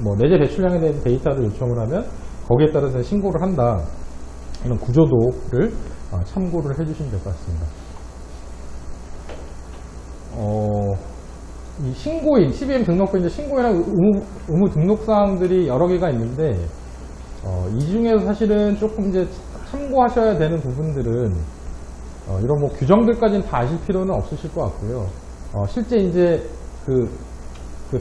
뭐 내재 배출량에 대한 데이터를 요청을 하면 거기에 따라서 신고를 한다. 이런 구조도를 참고를 해주시면 될 것 같습니다. 이 신고인, CBM 등록부 이제 신고인하고 의무 등록 사항들이 여러 개가 있는데, 이 중에서 사실은 조금 이제 참고하셔야 되는 부분들은, 이런 뭐 규정들까지는 다 아실 필요는 없으실 것 같고요. 실제 이제 그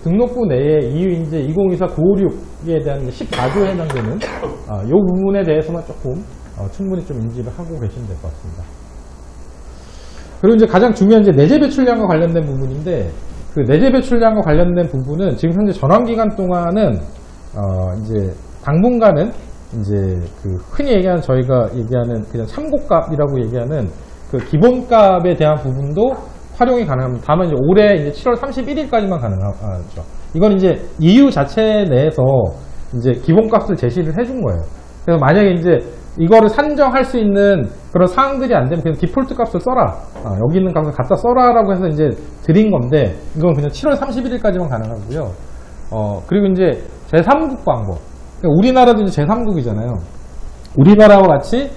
등록부 내에 EU 이제 2024-956에 대한 14조에 해당되는, 이 부분에 대해서만 조금, 충분히 좀 인지를 하고 계시면 될 것 같습니다. 그리고 이제 가장 중요한 이제 내재 배출량과 관련된 부분인데, 그 내재 배출량과 관련된 부분은 지금 현재 전환기간 동안은 이제 당분간은 이제 그 흔히 얘기하는 저희가 얘기하는 그냥 참고값이라고 얘기하는 그 기본값에 대한 부분도 활용이 가능합니다. 다만 이제 올해 이제 7월 31일까지만 가능하죠. 이건 이제 EU 자체 내에서 이제 기본값을 제시를 해준 거예요. 그래서 만약에 이제 이거를 산정할 수 있는 그런 사항들이 안 되면 그냥 디폴트 값을 써라. 여기 있는 값을 갖다 써라라고 해서 이제 드린 건데, 이건 그냥 7월 31일까지만 가능하고요. 그리고 이제 제3국 방법. 그러니까 우리나라도 이제 제3국이잖아요. 우리나라와 같이,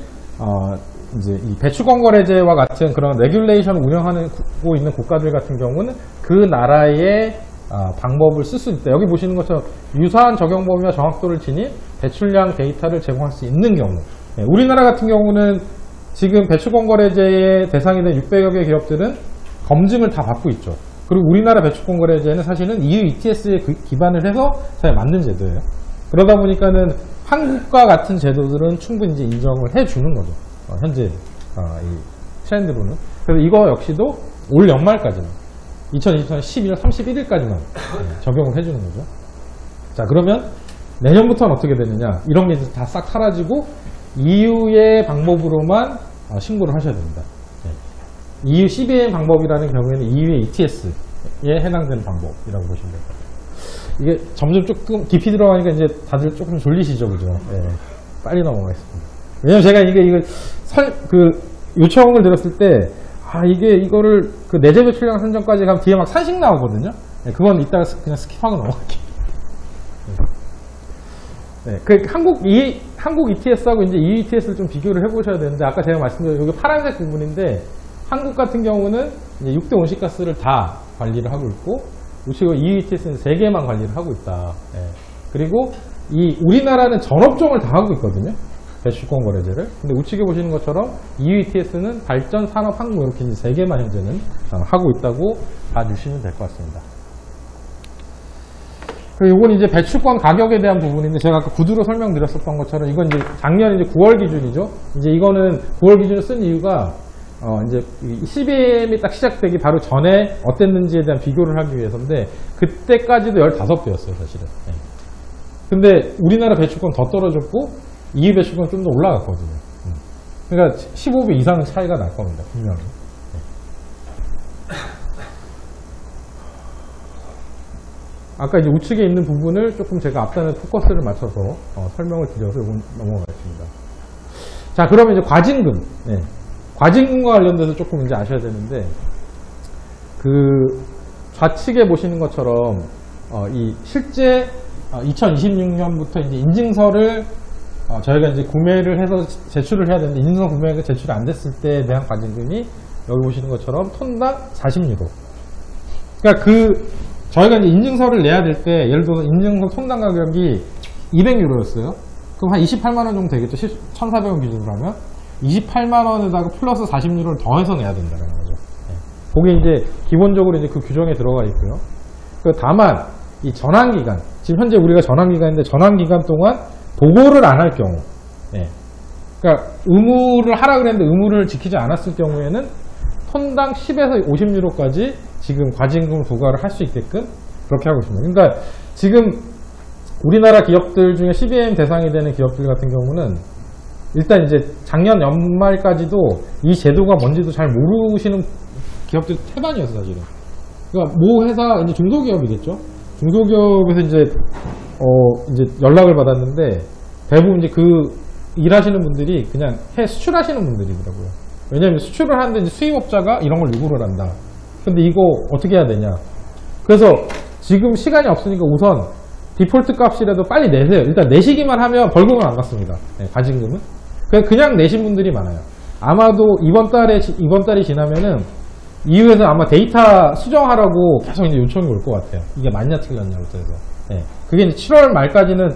이제 이 배출권거래제와 같은 그런 레귤레이션을 운영하고 있는 국가들 같은 경우는 그 나라의 방법을 쓸 수 있다. 여기 보시는 것처럼 유사한 적용 범위와 정확도를 지닌 배출량 데이터를 제공할 수 있는 경우. 우리나라 같은 경우는 지금 배출권거래제의 대상이 된 600여 개 기업들은 검증을 다 받고 있죠. 그리고 우리나라 배출권거래제는 사실은 EU ETS에 기반을 해서 잘 맞는 제도예요. 그러다 보니까는 한국과 같은 제도들은 충분히 이제 인정을 해주는 거죠. 현재 이 트렌드로는. 그래서 이거 역시도 올 연말까지는 2024년 12월 31일까지만 적용을 해주는 거죠. 자, 그러면 내년부터는 어떻게 되느냐? 이런 게 다 싹 사라지고 EU의 방법으로만 신고를 하셔야 됩니다. EU CBM 방법이라는 경우에는 EU의 ETS에 해당되는 방법이라고 보시면 될 것 같아요. 이게 점점 조금 깊이 들어가니까 이제 다들 조금 졸리시죠, 그죠? 빨리 넘어가겠습니다. 왜냐면 제가 이걸 요청을 드렸을 때, 이거를 그 내재 배출량 산정까지 가면 뒤에 막 산식 나오거든요. 그건 이따가 그냥 스킵하고 넘어갈게요. 한국 ETS하고 이제 EU ETS를 좀 비교를 해보셔야 되는데, 아까 제가 말씀드린 여기 파란색 부분인데, 한국 같은 경우는 이제 6대 온실가스를 다 관리를 하고 있고, 우측에 EU ETS는 3개만 관리를 하고 있다. 그리고 우리나라는 전업종을 다 하고 있거든요. 배출권 거래제를. 근데 우측에 보시는 것처럼 EU ETS는 발전, 산업, 항공 이렇게 이제 3개만 현재는 하고 있다고 봐주시면 될 것 같습니다. 그리고 이건 이제 배출권 가격에 대한 부분인데, 제가 아까 구두로 설명드렸었던 것처럼 이건 이제 작년 이제 9월 기준이죠. 이제 이거는 9월 기준을 쓴 이유가 이제 CBM이 딱 시작되기 바로 전에 어땠는지에 대한 비교를 하기 위해서인데, 그때까지도 15배였어요, 사실은. 근데 우리나라 배출권 더 떨어졌고 EU 배출권 좀 더 올라갔거든요. 그러니까 15배 이상 차이가 날 겁니다, 분명히. 아까 이제 우측에 있는 부분을 조금 제가 앞단에 포커스를 맞춰서 설명을 드려서 이건 넘어가겠습니다. 자, 그러면 이제 과징금. 과징금과 관련돼서 조금 이제 아셔야 되는데, 그 좌측에 보시는 것처럼 이 실제 2026년부터 이제 인증서를 저희가 이제 구매를 해서 제출을 해야 되는데 인증서 구매가 제출이 안 됐을 때에 대한 과징금이 여기 보시는 것처럼 톤당 40유로. 그러니까 저희가 이제 인증서를 내야 될 때 예를 들어서 인증서 톤당 가격이 200유로였어요. 그럼 한 28만 원 정도 되겠죠. 1,400원 기준으로 하면 28만 원에다가 플러스 40유로를 더해서 내야 된다는 거죠. 네. 그게 이제 기본적으로 이제 그 규정에 들어가 있고요. 다만 이 전환 기간, 지금 현재 우리가 전환 기간인데 전환 기간 동안 보고를 안 할 경우, 네. 그러니까 의무를 하라 그랬는데 의무를 지키지 않았을 경우에는 톤당 10에서 50유로까지 지금 과징금 부과를 할 수 있게끔 그렇게 하고 있습니다. 그러니까 지금 우리나라 기업들 중에 CBAM 대상이 되는 기업들 같은 경우는 일단 이제 작년 연말까지도 이 제도가 뭔지도 잘 모르시는 기업들 태반이었어, 사실은. 그러니까 모 회사, 이제 중소기업이겠죠? 중소기업에서 이제 연락을 받았는데 대부분 이제 일하시는 분들이 그냥 수출하시는 분들이더라고요. 왜냐면 수출을 하는데 이제 수입업자가 이런 걸 요구를 한다. 근데 이거 어떻게 해야 되냐. 그래서 지금 시간이 없으니까 우선 디폴트 값이라도 빨리 내세요. 일단 내시기만 하면 벌금은 안 받습니다. 네, 과징금은. 그냥 내신 분들이 많아요. 아마도 이번 달이 지나면은 이후에서 아마 데이터 수정하라고 계속 이제 요청이 올 것 같아요. 이게 맞냐 틀렸냐고 해서. 네. 그게 이제 7월 말까지는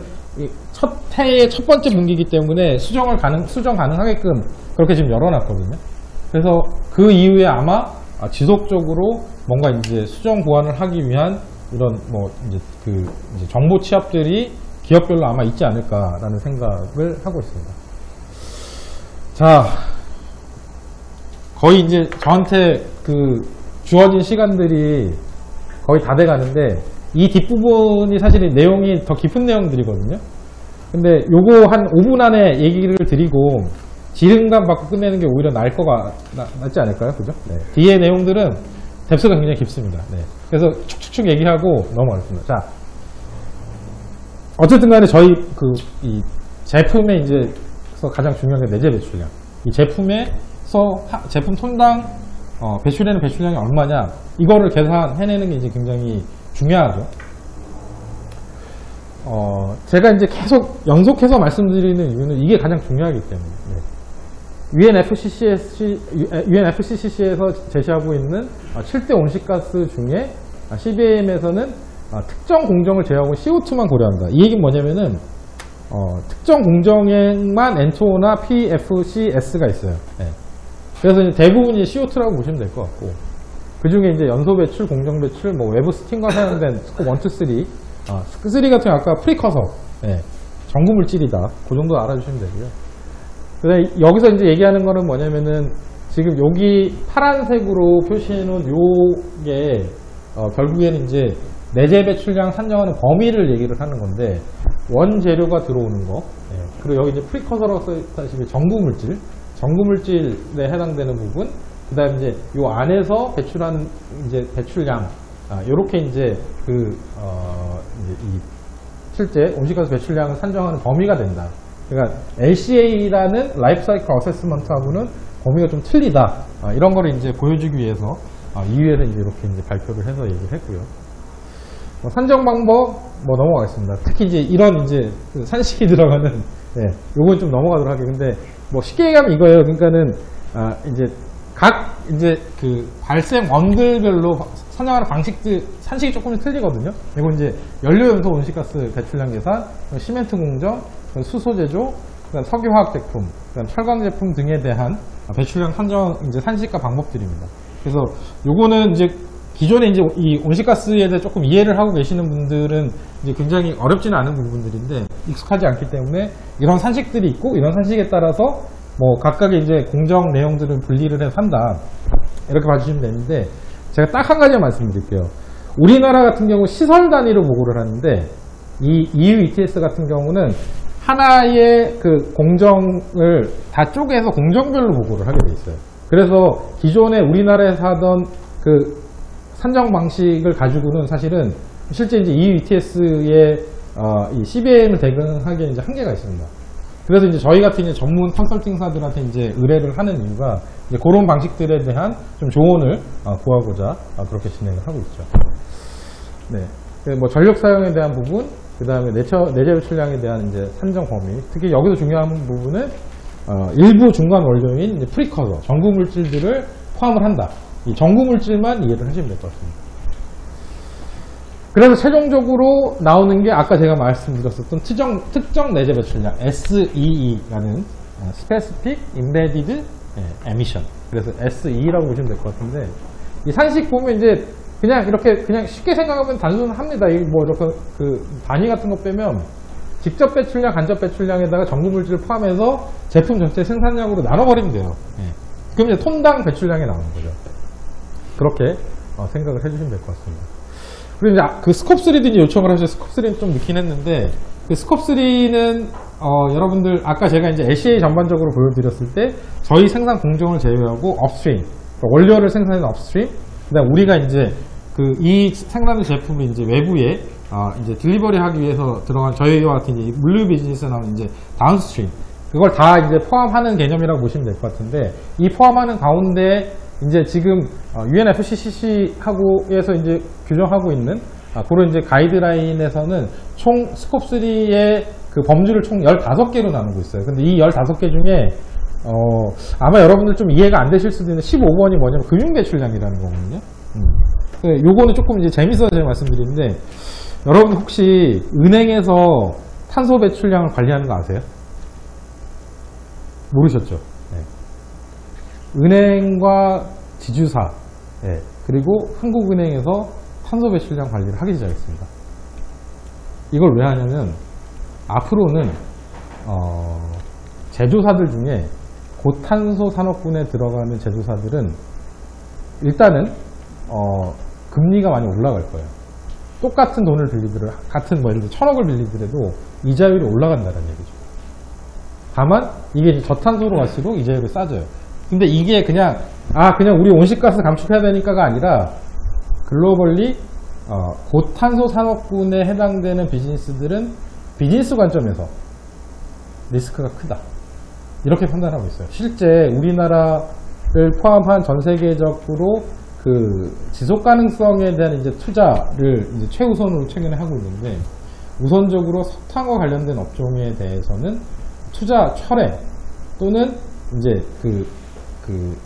해의 첫 번째 분기이기 때문에 수정 가능하게끔 그렇게 지금 열어놨거든요. 그래서 그 이후에 아마 지속적으로 뭔가 이제 수정 보완을 하기 위한 이런 이제 정보 취합들이 기업별로 아마 있지 않을까라는 생각을 하고 있습니다. 자, 거의 이제 저한테 주어진 시간들이 거의 다 돼 가는데 이 뒷부분이 사실 내용이 더 깊은 내용들이거든요. 근데 요거 한 5분 안에 얘기를 드리고 지름감 받고 끝내는 게 오히려 낫지 않을까요? 그죠? 네. 뒤에 내용들은 뎁스가 굉장히 깊습니다. 네. 그래서 축축축 얘기하고 넘어가겠습니다. 자, 어쨌든 간에 저희 이 제품에 이제서 가장 중요한 게 내재 배출량. 이 제품 톤당 배출되는 배출량이 얼마냐, 이거를 계산해내는 게 이제 굉장히 중요하죠. 제가 이제 계속 연속해서 말씀드리는 이유는 이게 가장 중요하기 때문에. 네. UNFCCC에서 제시하고 있는 7대 온실가스 중에 CBAM에서는 특정 공정을 제외하고 CO2만 고려한다. 이 얘기는 뭐냐면은 특정 공정에만 N2O나 PFCS가 있어요. 네. 그래서 이제 대부분이 CO2라고 보시면 될 것 같고, 그 중에 이제 연소 배출, 공정 배출, 외부 스팀과 사용된 스콥 1, 2, 3, 스콥 3 같은 경우 아까 프리커서, 네. 전구 물질이다. 그 정도 알아주시면 되고요. 그다음에 여기서 이제 얘기하는 거는 뭐냐면은 지금 여기 파란색으로 표시해 놓은 요게 결국에는 이제 내재 배출량 산정하는 범위를 얘기를 하는 건데, 원재료가 들어오는 거, 네. 그리고 여기 이제 프리커서라고 써있다시피 전구 물질에 해당되는 부분, 그 다음에 이제 요 안에서 배출한 이제 배출량, 요렇게 이제 이 실제 온실가스 배출량을 산정하는 범위가 된다. 그러니까 LCA라는 라이프 사이클 어세스먼트하고는 범위가 좀 틀리다. 이런 거를 이제 보여주기 위해서 2회를 이제 이렇게 이제 발표를 해서 얘기를 했고요. 산정 방법 넘어가겠습니다. 특히 이제 이런 이제 산식이 들어가는, 네, 요건 좀 넘어가도록 할게요. 근데 쉽게 얘기하면 이거예요. 그러니까는 이제 각 이제 발생 원들별로 산정하는 산식이 조금 틀리거든요. 이건 이제 연료 연소 온실가스 배출량 계산, 시멘트 공정, 수소 제조, 그다음 석유화학 제품, 그다음 철강 제품 등에 대한 배출량 산정 이제 산식과 방법들입니다. 그래서 요거는 이제 기존에 이제 이 온실가스에 대해 조금 이해를 하고 계시는 분들은 이제 굉장히 어렵지는 않은 부분들인데 익숙하지 않기 때문에 이런 산식들이 있고, 이런 산식에 따라서 각각의 이제 공정 내용들은 분리를 해서 한다. 이렇게 봐주시면 되는데, 제가 딱 한 가지 말씀드릴게요. 우리나라 같은 경우 시설 단위로 보고를 하는데, 이 EU ETS 같은 경우는 하나의 공정을 다 쪼개서 공정별로 보고를 하게 돼 있어요. 그래서 기존에 우리나라에서 하던 산정 방식을 가지고는 사실은 실제 이제 EU ETS의 이 CBAM을 대응하기에 이제 한계가 있습니다. 그래서 이제 저희 같은 이제 전문 컨설팅사들한테 이제 의뢰를 하는 이유가 이제 그런 방식들에 대한 좀 조언을 구하고자 그렇게 진행을 하고 있죠. 네. 뭐 전력 사용에 대한 부분, 그 다음에 내재 배출량에 대한 이제 산정 범위, 특히 여기서 중요한 부분은 일부 중간 원료인 이제 프리커서, 전구 물질들을 포함을 한다. 이 전구 물질만 이해를 하시면 될 것 같습니다. 그래서 최종적으로 나오는 게 아까 제가 말씀드렸었던 특정 내재 배출량 SEE라는 Specific Embedded Emission. 그래서 SE라고 보시면 될 것 같은데, 이 산식 보면 이제 그냥 이렇게 그냥 쉽게 생각하면 단순합니다. 이 뭐 이렇게 그 단위 같은 거 빼면 직접 배출량, 간접 배출량에다가 전구 물질을 포함해서 제품 전체 생산량으로 나눠버리면 돼요. 그럼 이제 톤당 배출량이 나오는 거죠. 그렇게 생각을 해주시면 될 것 같습니다. 그리고 이제 그 스콥3도 이제 요청을 하셔서 스콥3는 좀 늦긴 했는데, 그 스콥3는 여러분들 아까 제가 이제 LCA 전반적으로 보여드렸을 때 저희 생산 공정을 제외하고 업스트림, 그러니까 원료를 생산하는 업스트림, 그다음 우리가 이제 그 이 생산된 제품이 이제 외부에 이제 딜리버리 하기 위해서 들어간 저희와 같은 이제 물류 비즈니스에 나오는 이제 다운스트림, 그걸 다 이제 포함하는 개념이라고 보시면 될 것 같은데, 이 포함하는 가운데 이제 지금 UNFCCC하고에서 이제 규정하고 있는 그런 이제 가이드라인에서는 총 스콥3의 그 범주를 총 15개로 나누고 있어요. 근데 이 15개 중에 아마 여러분들 좀 이해가 안 되실 수도 있는 15번이 뭐냐면 금융 배출량이라는 거거든요. 요거는 조금 이제 재밌어서 제가 말씀드리는데, 여러분 혹시 은행에서 탄소 배출량을 관리하는 거 아세요? 모르셨죠? 네. 은행과 지주사, 네. 그리고 한국은행에서 탄소 배출량 관리를 하기 시작했습니다. 이걸 왜 하냐면 앞으로는 제조사들 중에 고탄소 산업군에 들어가는 제조사들은 일단은 금리가 많이 올라갈 거예요. 똑같은 돈을 빌리더라도, 같은 뭐 예를 들어 1,000억을 빌리더라도 이자율이 올라간다는 얘기죠. 다만 이게 이제 저탄소로 갈수록 이자율이 싸져요. 근데 이게 그냥 우리 온실가스 감축해야 되니까가 아니라 글로벌리 고탄소 산업군에 해당되는 비즈니스들은 비즈니스 관점에서 리스크가 크다, 이렇게 판단하고 있어요. 실제 우리나라를 포함한 전 세계적으로 그 지속 가능성에 대한 이제 투자를 이제 최우선으로 최근에 하고 있는데, 우선적으로 석탄과 관련된 업종에 대해서는 투자 철회 또는 이제 그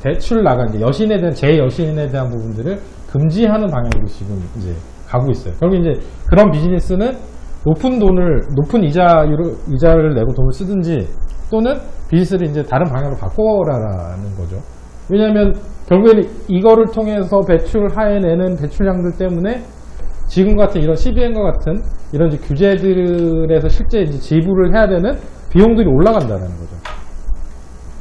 대출 나간 이제 여신에 대한 재여신에 대한 부분들을 금지하는 방향으로 지금 이제 가고 있어요. 결국 이제 그런 비즈니스는 높은 이자를 내고 돈을 쓰든지, 또는 비즈니스를 이제 다른 방향으로 바꿔라라는 거죠. 왜냐하면 결국에는 이거를 통해서 배출해내는 배출량들 때문에 지금 같은 이런 CBM과 같은 이런 이제 규제들에서 실제 이제 지불을 해야 되는 비용들이 올라간다는 거죠.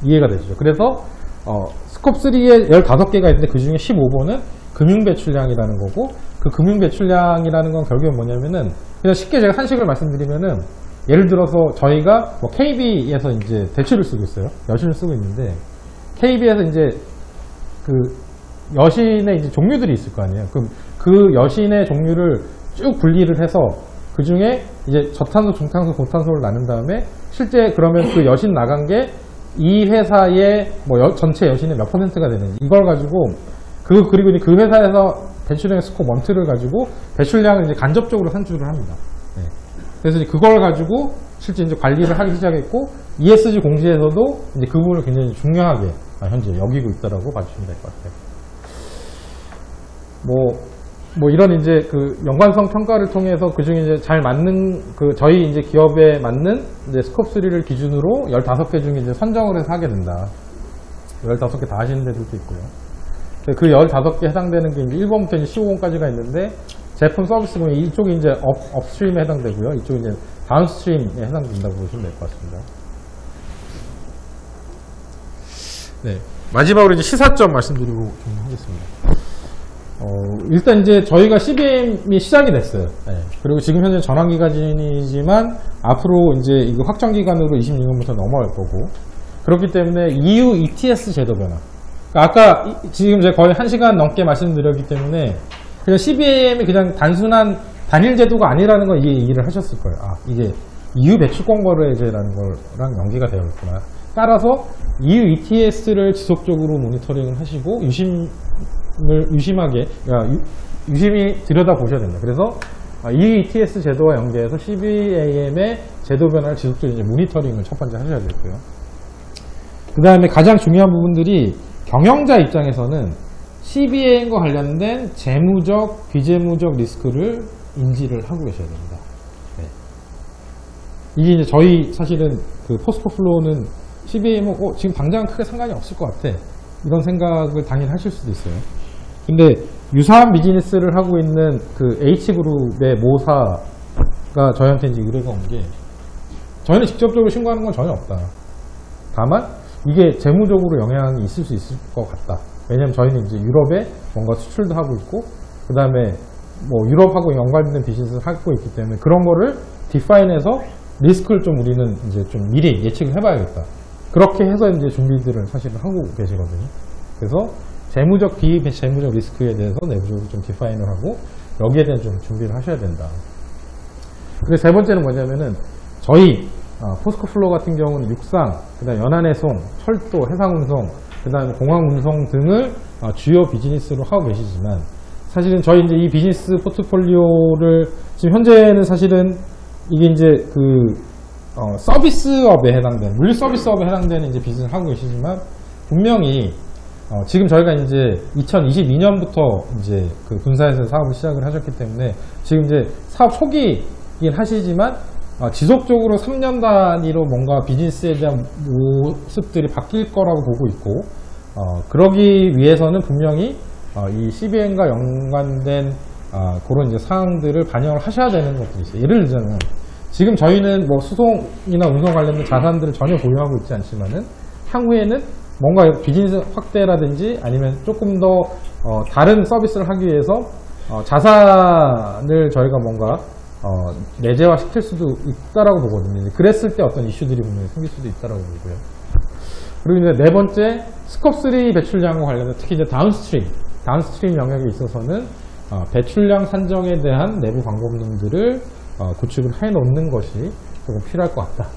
이해가 되시죠? 그래서 스콥3에 15개가 있는데 그 중에 15번은 금융배출량이라는 거고, 그 금융배출량이라는 건 결국엔 뭐냐면은, 그냥 쉽게 제가 산식을 말씀드리면은, 예를 들어서 저희가 뭐 KB에서 이제 대출을 쓰고 있어요. 여신을 쓰고 있는데, KB에서 이제 그 여신의 이제 종류들이 있을 거 아니에요. 그럼 그 여신의 종류를 쭉 분리를 해서 그 중에 이제 저탄소, 중탄소, 고탄소를 나눈 다음에 실제 그러면 그 여신 나간 게 이 회사의 뭐 전체 여신의 몇 %가 되는지, 이걸 가지고 그리고 이제 그 회사에서 배출량의 스콥 1,2를 가지고 배출량을 이제 간접적으로 산출을 합니다. 네. 그래서 이제 그걸 가지고 실제 이제 관리를 하기 시작했고, ESG 공시에서도 이제 그 부분을 굉장히 중요하게 현재 여기고 있다라고 봐주시면 될 것 같아요. 뭐 이런 이제 그 연관성 평가를 통해서 그 중에 이제 잘 맞는 저희 이제 기업에 맞는 이제 스콥3를 기준으로 15개 중에 이제 선정을 해서 하게 된다. 15개 다 하시는 데들도 있고요. 그 15개 해당되는 게 이제 1번부터 이제 15번까지가 있는데, 제품 서비스 보면 이쪽이 이제 업스트림에 해당되고요. 이쪽이 이제 다운스트림에 해당된다고 보시면 될 것 같습니다. 네. 마지막으로 이제 시사점 말씀드리고 하겠습니다. 일단 이제 저희가 CBM이 시작이 됐어요. 네. 그리고 지금 현재 전환기간이지만 앞으로 이제 이거 확정기간으로 26년부터 넘어갈 거고, 그렇기 때문에 EU ETS 제도 변화. 아까 지금 제가 거의 1시간 넘게 말씀드렸기 때문에 그냥 CBM이 그냥 단순한 단일 제도가 아니라는 걸 이해를 하셨을 거예요. 이게 EU 배출권거래제라는 거랑 연계가 되어 있구나. 따라서 EU ETS를 지속적으로 모니터링을 하시고 유심히 들여다보셔야 된다. 그래서 이 ETS 제도와 연계해서 CBAM의 제도 변화를 지속적으로 이제 모니터링을 첫 번째 하셔야 되고요. 그 다음에 가장 중요한 부분들이 경영자 입장에서는 CBAM과 관련된 재무적, 비재무적 리스크를 인지를 하고 계셔야 됩니다. 네. 이게 이제 저희 사실은 그 포스코 플로우는 CBAM 지금 당장은 크게 상관이 없을 것 같아. 이런 생각을 당연히 하실 수도 있어요. 근데 유사한 비즈니스를 하고 있는 그 H그룹의 모사가 저희한테 이제 의뢰가 온 게 저희는 직접적으로 신고하는 건 전혀 없다. 다만 이게 재무적으로 영향이 있을 수 있을 것 같다. 왜냐면 저희는 이제 유럽에 뭔가 수출도 하고 있고 그 다음에 뭐 유럽하고 연관된 비즈니스를 하고 있기 때문에 그런 거를 디파인해서 리스크를 좀 우리는 이제 좀 미리 예측을 해봐야겠다. 그렇게 해서 이제 준비들을 사실은 하고 계시거든요. 그래서 재무적, 비재무적 리스크에 대해서 내부적으로 좀 디파인을 하고 여기에 대한 좀 준비를 하셔야 된다. 그리고 세 번째는 뭐냐면은 저희 포스코 플로우 같은 경우는 육상, 그다음 연안해송, 철도, 해상운송, 그다음에 공항운송 등을 주요 비즈니스로 하고 계시지만 사실은 저희 이제 이 비즈니스 포트폴리오를 지금 현재는 사실은 이게 이제 그 서비스업에 해당되는 물류 서비스업에 해당되는 이제 비즈니스를 하고 계시지만 분명히 지금 저희가 이제 2022년부터 이제 그 군사에서 사업을 시작을 하셨기 때문에 지금 이제 사업 초기이긴 하시지만 지속적으로 3년 단위로 뭔가 비즈니스에 대한 모습들이 바뀔 거라고 보고 있고 그러기 위해서는 분명히 이 CBM과 연관된 그런 이제 사항들을 반영을 하셔야 되는 것들이 있어요. 예를 들자면 지금 저희는 뭐 수송이나 운송 관련된 자산들을 전혀 보유하고 있지 않지만은 향후에는 뭔가 비즈니스 확대라든지 아니면 조금 더 다른 서비스를 하기 위해서 자산을 저희가 뭔가 내재화 시킬 수도 있다라고 보거든요. 그랬을 때 어떤 이슈들이 분명히 생길 수도 있다라고 보고요. 그리고 이제 네 번째 스콥3 배출량과 관련해서 특히 이제 다운스트림 영역에 있어서는 배출량 산정에 대한 내부 광고문들을 구축을 해놓는 것이 조금 필요할 것 같다.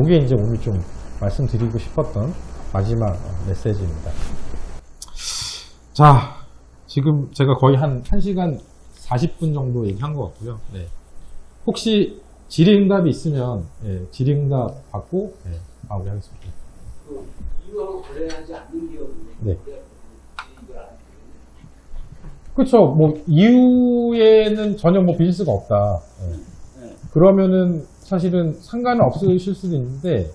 이게 이제 오늘 좀 말씀드리고 싶었던 마지막 메시지입니다. 자, 지금 제가 거의 한 1시간 40분 정도 얘기한 것 같고요. 네. 혹시 질의응답이 있으면 질의응답 받고 마무리하겠습니다. 그 이유하고 거래하지 않는 기업은 네. 그렇죠. 뭐 이후에는 전혀 뭐 비즈니스가 없다. 그러면은 사실은 상관은 없으실 수도 있는데,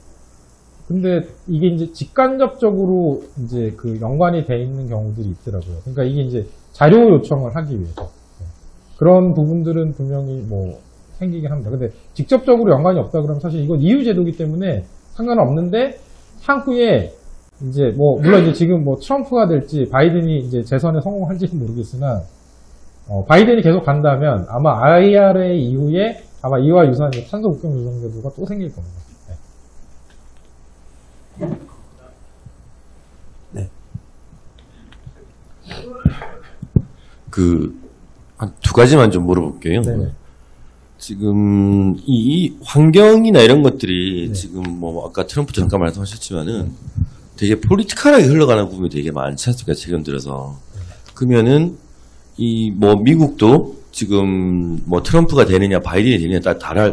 근데 이게 이제 직간접적으로 이제 그 연관이 돼 있는 경우들이 있더라고요. 그러니까 이게 이제 자료 요청을 하기 위해서 그런 부분들은 분명히 뭐 생기긴 합니다. 근데 직접적으로 연관이 없다 그러면 사실 이건 이유 제도이기 때문에 상관은 없는데 향후에 이제 뭐 물론 이제 지금 뭐 트럼프가 될지 바이든이 이제 재선에 성공할지는 모르겠으나 바이든이 계속 간다면 아마 IRA 이후에 아마 이와 유사한 탄소 국경 조정 제도가 또 생길 겁니다. 네. 한 두 가지만 좀 물어볼게요. 네네. 지금 이 환경이나 이런 것들이 네. 지금 뭐 아까 트럼프 잠깐 말씀하셨지만은 되게 포리티컬하게 흘러가는 부분이 되게 많지 않습니까? 최근 들어서. 그러면은 이 뭐 미국도 지금 뭐 트럼프가 되느냐 바이든이 되느냐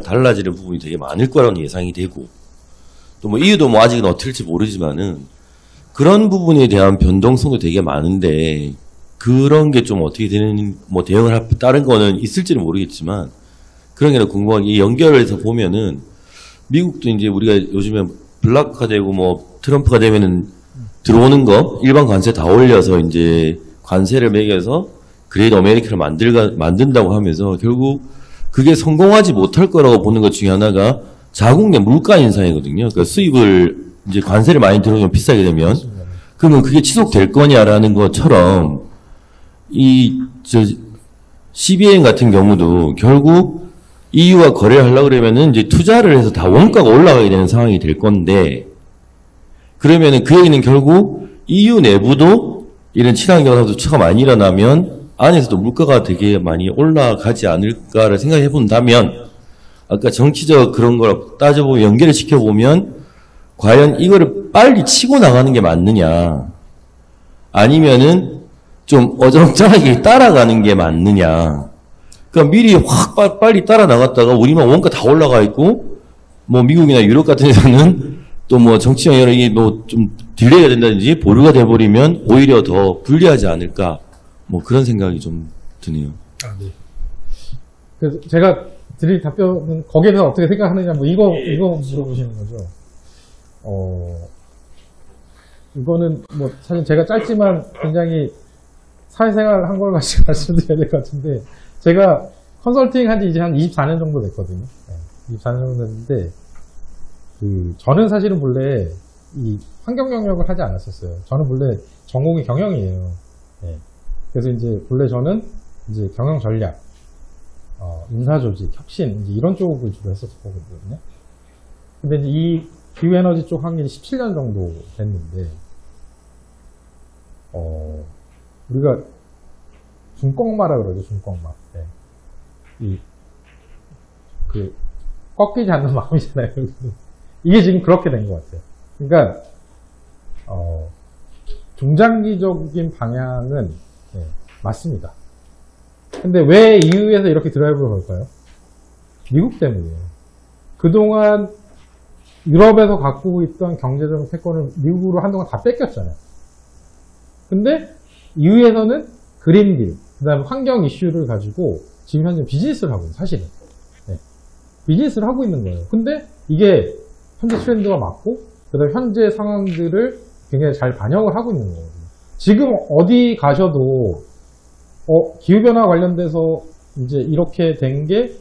달라지는 부분이 되게 많을 거라는 예상이 되고 또 뭐 EU도 뭐 아직은 어떨지 모르지만은 그런 부분에 대한 변동성도 되게 많은데 그런 게 좀 어떻게 되는 뭐 대응을 다른 거는 있을지는 모르겠지만 그런 게 궁금하게 연결해서 보면은 미국도 이제 우리가 요즘에 블락화되고 뭐 트럼프가 되면은 들어오는 거 일반 관세 다 올려서 이제 관세를 매겨서 그레이드 아메리카를 만든다고 하면서 결국 그게 성공하지 못할 거라고 보는 것 중에 하나가 자국 내 물가 인상이거든요. 그러니까 수입을 이제 관세를 많이 들어오면 비싸게 되면 그러면 그게 지속될 거냐라는 것처럼 CBM 같은 경우도 결국 EU와 거래를 하려고 그러면은 이제 투자를 해서 다 원가가 올라가게 되는 상황이 될 건데 그러면은 그 얘기는 결국 EU 내부도 이런 친환경 차가 많이 일어나면 안에서도 물가가 되게 많이 올라가지 않을까를 생각해 본다면 아까 정치적 그런 걸 따져보면 연결을 시켜보면 과연 이거를 빨리 치고 나가는 게 맞느냐 아니면은 좀 어정쩡하게 따라가는 게 맞느냐 그러니까 미리 확 빨리 따라 나갔다가 우리만 원가 다 올라가 있고 뭐 미국이나 유럽 같은 데서는 또 뭐 정치적 여력이 뭐 좀 딜레이가 된다든지 보류가 돼버리면 오히려 더 불리하지 않을까 뭐 그런 생각이 좀 드네요. 아, 네. 그래서 제가 드릴 답변은 거기에 대해서 어떻게 생각하느냐 뭐 이거 물어보시는 거죠. 이거는 뭐 사실 제가 짧지만 굉장히 사회생활 한 걸 가지고 말씀드려야 될 것 같은데 제가 컨설팅 한 지 이제 한 24년 정도 됐거든요. 24년 정도 됐는데 저는 사실은 본래 이 환경 영역을 하지 않았었어요. 저는 본래 전공이 경영이에요. 네. 그래서 이제 본래 저는 이제 경영 전략, 인사 조직, 혁신 이제 이런 쪽을 주로 했었거든요. 근데 이제 이 기후 에너지 쪽 한 게 17년 정도 됐는데 우리가 중꺾마라 그러죠. 중꺾마. 네. 꺾이지 않는 마음이잖아요. 이게 지금 그렇게 된 것 같아요. 그러니까 중장기적인 방향은 네, 맞습니다. 근데 왜 EU에서 이렇게 드라이브를 걸까요? 미국 때문이에요. 그동안 유럽에서 갖고 있던 경제적 패권을 미국으로 한동안 다 뺏겼잖아요. 근데 EU에서는 그린딜, 그 다음에 환경 이슈를 가지고 지금 현재 비즈니스를 하고 있는 사실은. 네. 비즈니스를 하고 있는 거예요. 근데 이게 현재 트렌드가 맞고, 그 다음에 현재 상황들을 굉장히 잘 반영을 하고 있는 거거든요. 지금 어디 가셔도, 기후변화 관련돼서 이제 이렇게 된 게,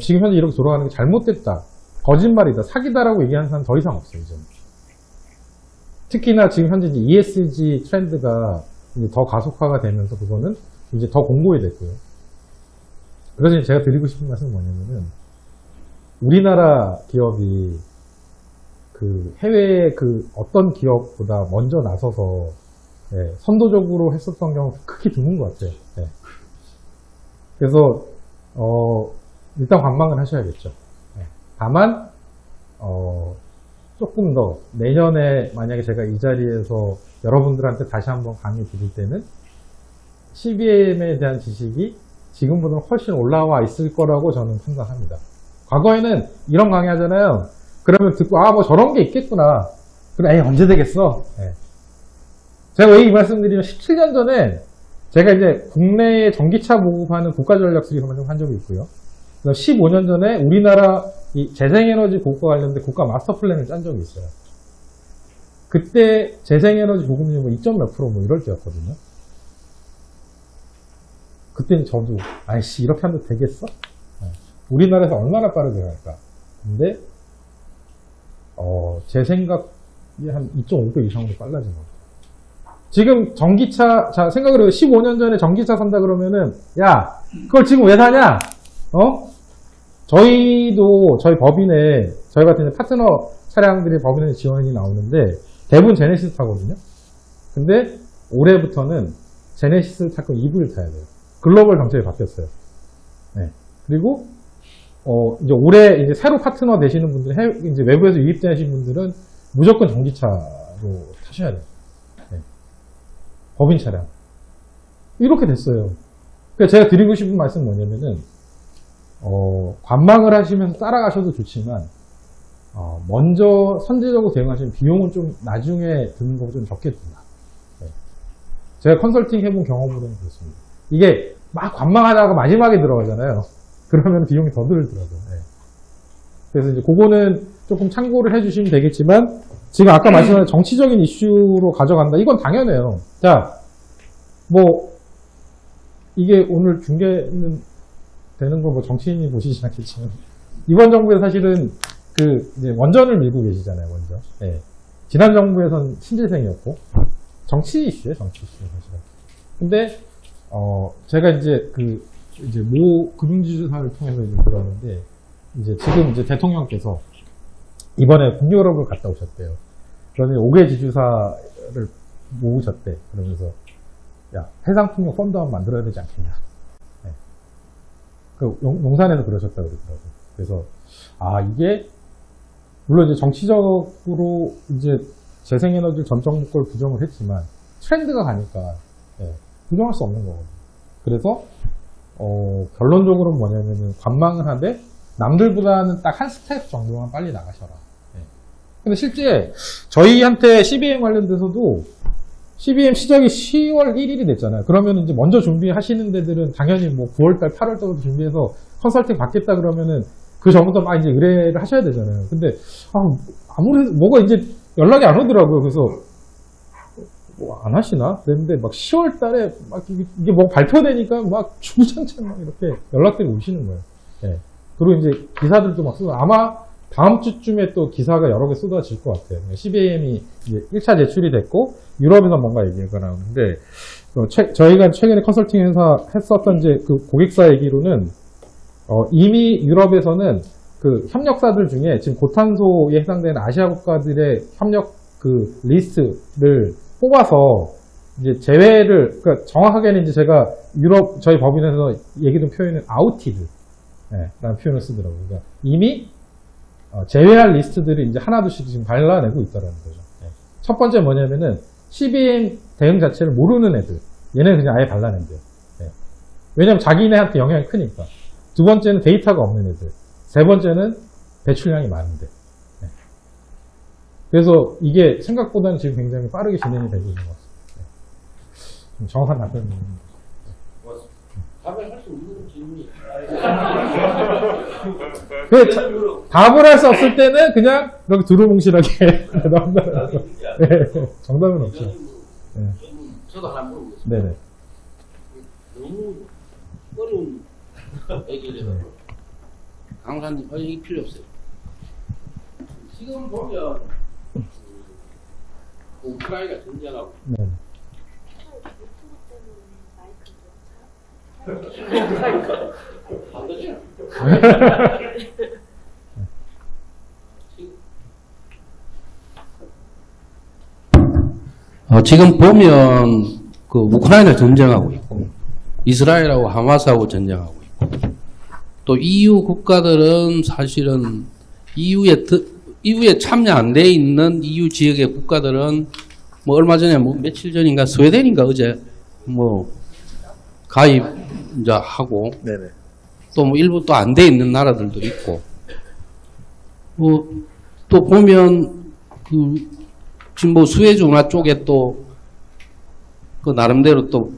지금 현재 이렇게 돌아가는 게 잘못됐다. 거짓말이다. 사기다라고 얘기하는 사람 더 이상 없어요, 이제는. 특히나 지금 현재 이제 ESG 트렌드가 이제 더 가속화가 되면서 그거는 이제 더 공고히 됐고요. 그래서 제가 드리고 싶은 말씀은 뭐냐면은, 우리나라 기업이 해외의 어떤 기업보다 먼저 나서서 네, 선도적으로 했었던 경우가 크게 드문 것 같아요. 네. 그래서 일단 관망을 하셔야겠죠. 네. 다만 조금 더 내년에 만약에 제가 이 자리에서 여러분들한테 다시 한번 강의 드릴 때는 CBM에 대한 지식이 지금보다는 훨씬 올라와 있을 거라고 저는 판단합니다. 과거에는 이런 강의 하잖아요. 그러면 듣고 뭐 저런 게 있겠구나. 그래, 언제 되겠어? 네. 제가 왜 이 말씀드리면 17년 전에 제가 이제 국내에 전기차 보급하는 국가전략수리를 한 적이 있고요. 15년 전에 우리나라 이 재생에너지 보급과 관련된 국가 마스터 플랜을 짠 적이 있어요. 그때 재생에너지 보급률이 뭐 2점 몇 프로 뭐 이럴 때였거든요. 그때는 저도 아이씨 이렇게 하면 되겠어? 우리나라에서 얼마나 빠르게 갈까? 근데 제 생각이 한 2.5배 이상으로 빨라진 것 같아요. 지금 전기차, 자, 생각을 해요. 15년 전에 전기차 산다 그러면은, 야, 그걸 지금 왜 사냐? 저희도, 저희 법인에, 저희 같은 파트너 차량들이 법인에 지원이 나오는데, 대부분 제네시스 타거든요? 근데, 올해부터는 제네시스를 타고 EV를 타야 돼요. 글로벌 정책이 바뀌었어요. 네. 그리고, 이제 올해 이제 새로 파트너 되시는 분들, 이제 외부에서 유입되신 분들은 무조건 전기차로 타셔야 돼요. 네. 법인 차량. 이렇게 됐어요. 그러니까 제가 드리고 싶은 말씀은 뭐냐면은, 관망을 하시면서 따라가셔도 좋지만, 먼저 선제적으로 대응하시면 비용은 좀 나중에 드는 거고 좀 적게 든다. 네. 제가 컨설팅 해본 경험으로는 그렇습니다. 이게 막 관망하다가 마지막에 들어가잖아요. 그러면 비용이 더 들더라고요. 네. 그래서 이제 그거는 조금 참고를 해주시면 되겠지만, 지금 아까 말씀하신 정치적인 이슈로 가져간다. 이건 당연해요. 자, 이게 오늘 중계는 되는 거 정치인이 보시진 않겠지만, 이번 정부에 사실은 이제 원전을 밀고 계시잖아요, 원전. 네. 지난 정부에선 신재생이었고, 정치 이슈예요, 정치 이슈, 사실은. 근데, 제가 이제 이제 금융지주사를 통해서 이제 들었는데, 이제 지금 이제 대통령께서 이번에 북유럽을 갔다 오셨대요. 그러더니 5개 지주사를 모으셨대. 그러면서, 야, 해상풍력 펀드 한번 만들어야 되지 않겠냐. 네. 용산에서 그러셨다고 그러더라고요. 그래서, 이게, 물론 이제 정치적으로 이제 재생에너지 전 정부 걸 부정을 했지만, 트렌드가 가니까, 네, 부정할 수 없는 거거든요. 그래서, 결론적으로는 뭐냐면은 관망을 하되 남들보다는 딱 한 스텝 정도만 빨리 나가셔라. 예. 근데 실제 저희한테 CBM 관련돼서도 CBM 시작이 10월 1일이 됐잖아요. 그러면 이제 먼저 준비하시는 데들은 당연히 뭐 9월달, 8월달부터 준비해서 컨설팅 받겠다 그러면은 그 전부터 막 이제 의뢰를 하셔야 되잖아요. 근데 아무래도 뭐가 이제 연락이 안 오더라고요. 그래서 뭐 안 하시나? 그랬는데 막 10월 달에 막 이게 뭐 발표되니까 막 주구장창 막 이렇게 연락들이 오시는 거예요. 예. 그리고 이제 기사들도 막 아마 다음 주쯤에 또 기사가 여러 개 쏟아질 것 같아요. CBAM이 이제 1차 제출이 됐고, 유럽에서 뭔가 얘기가 나오는데, 저희가 최근에 컨설팅 회사 했었던 이제 그 고객사 얘기로는, 이미 유럽에서는 그 협력사들 중에 지금 고탄소에 해당되는 아시아 국가들의 협력 그 리스트를 뽑아서 이제 제외를, 그러니까 정확하게는 이제 제가 유럽, 저희 법인에서 얘기된 표현은 아우티드, 예, 라는 표현을 쓰더라고요. 그러니까 이미 제외할 리스트들이 이제 하나둘씩 지금 발라내고 있다라는 거죠. 예. 첫 번째 뭐냐면은 CBM 대응 자체를 모르는 애들, 얘네는 그냥 아예 발라낸대요. 예. 왜냐면 자기네한테 영향이 크니까. 두 번째는 데이터가 없는 애들. 세 번째는 배출량이 많은데. 예. 그래서 이게 생각보다는 지금 굉장히 빠르게 진행이 되고 있는 것 같습니다. 예. 좀 정확한 답변입니다. 답을 할 수 없는 질문이. 답을 할 수 없을 때는 그냥 이렇게 두루뭉실하게 나온다는 거죠. 네, 정답은 없죠. 네. 저도 하나 물어보겠습니다. 네네. 너무 어려운 얘기를 해서 강사님 이게 필요 없어요. 지금 보면 우크라이나 전쟁하고 네. 안 되죠. 지금 보면 그 우크라이나 전쟁하고 있고 이스라엘하고 하마스하고 전쟁하고 있고 또 EU 국가들은 사실은 EU에 참여 안 돼 있는 EU 지역의 국가들은 뭐 얼마 전에 뭐 며칠 전인가 스웨덴인가 어제 뭐 가입 이제 하고 또 뭐 일부 또 안 돼 있는 나라들도 있고 또 보면 그 지금 뭐 수에즈 운하 쪽에 또 그 나름대로 또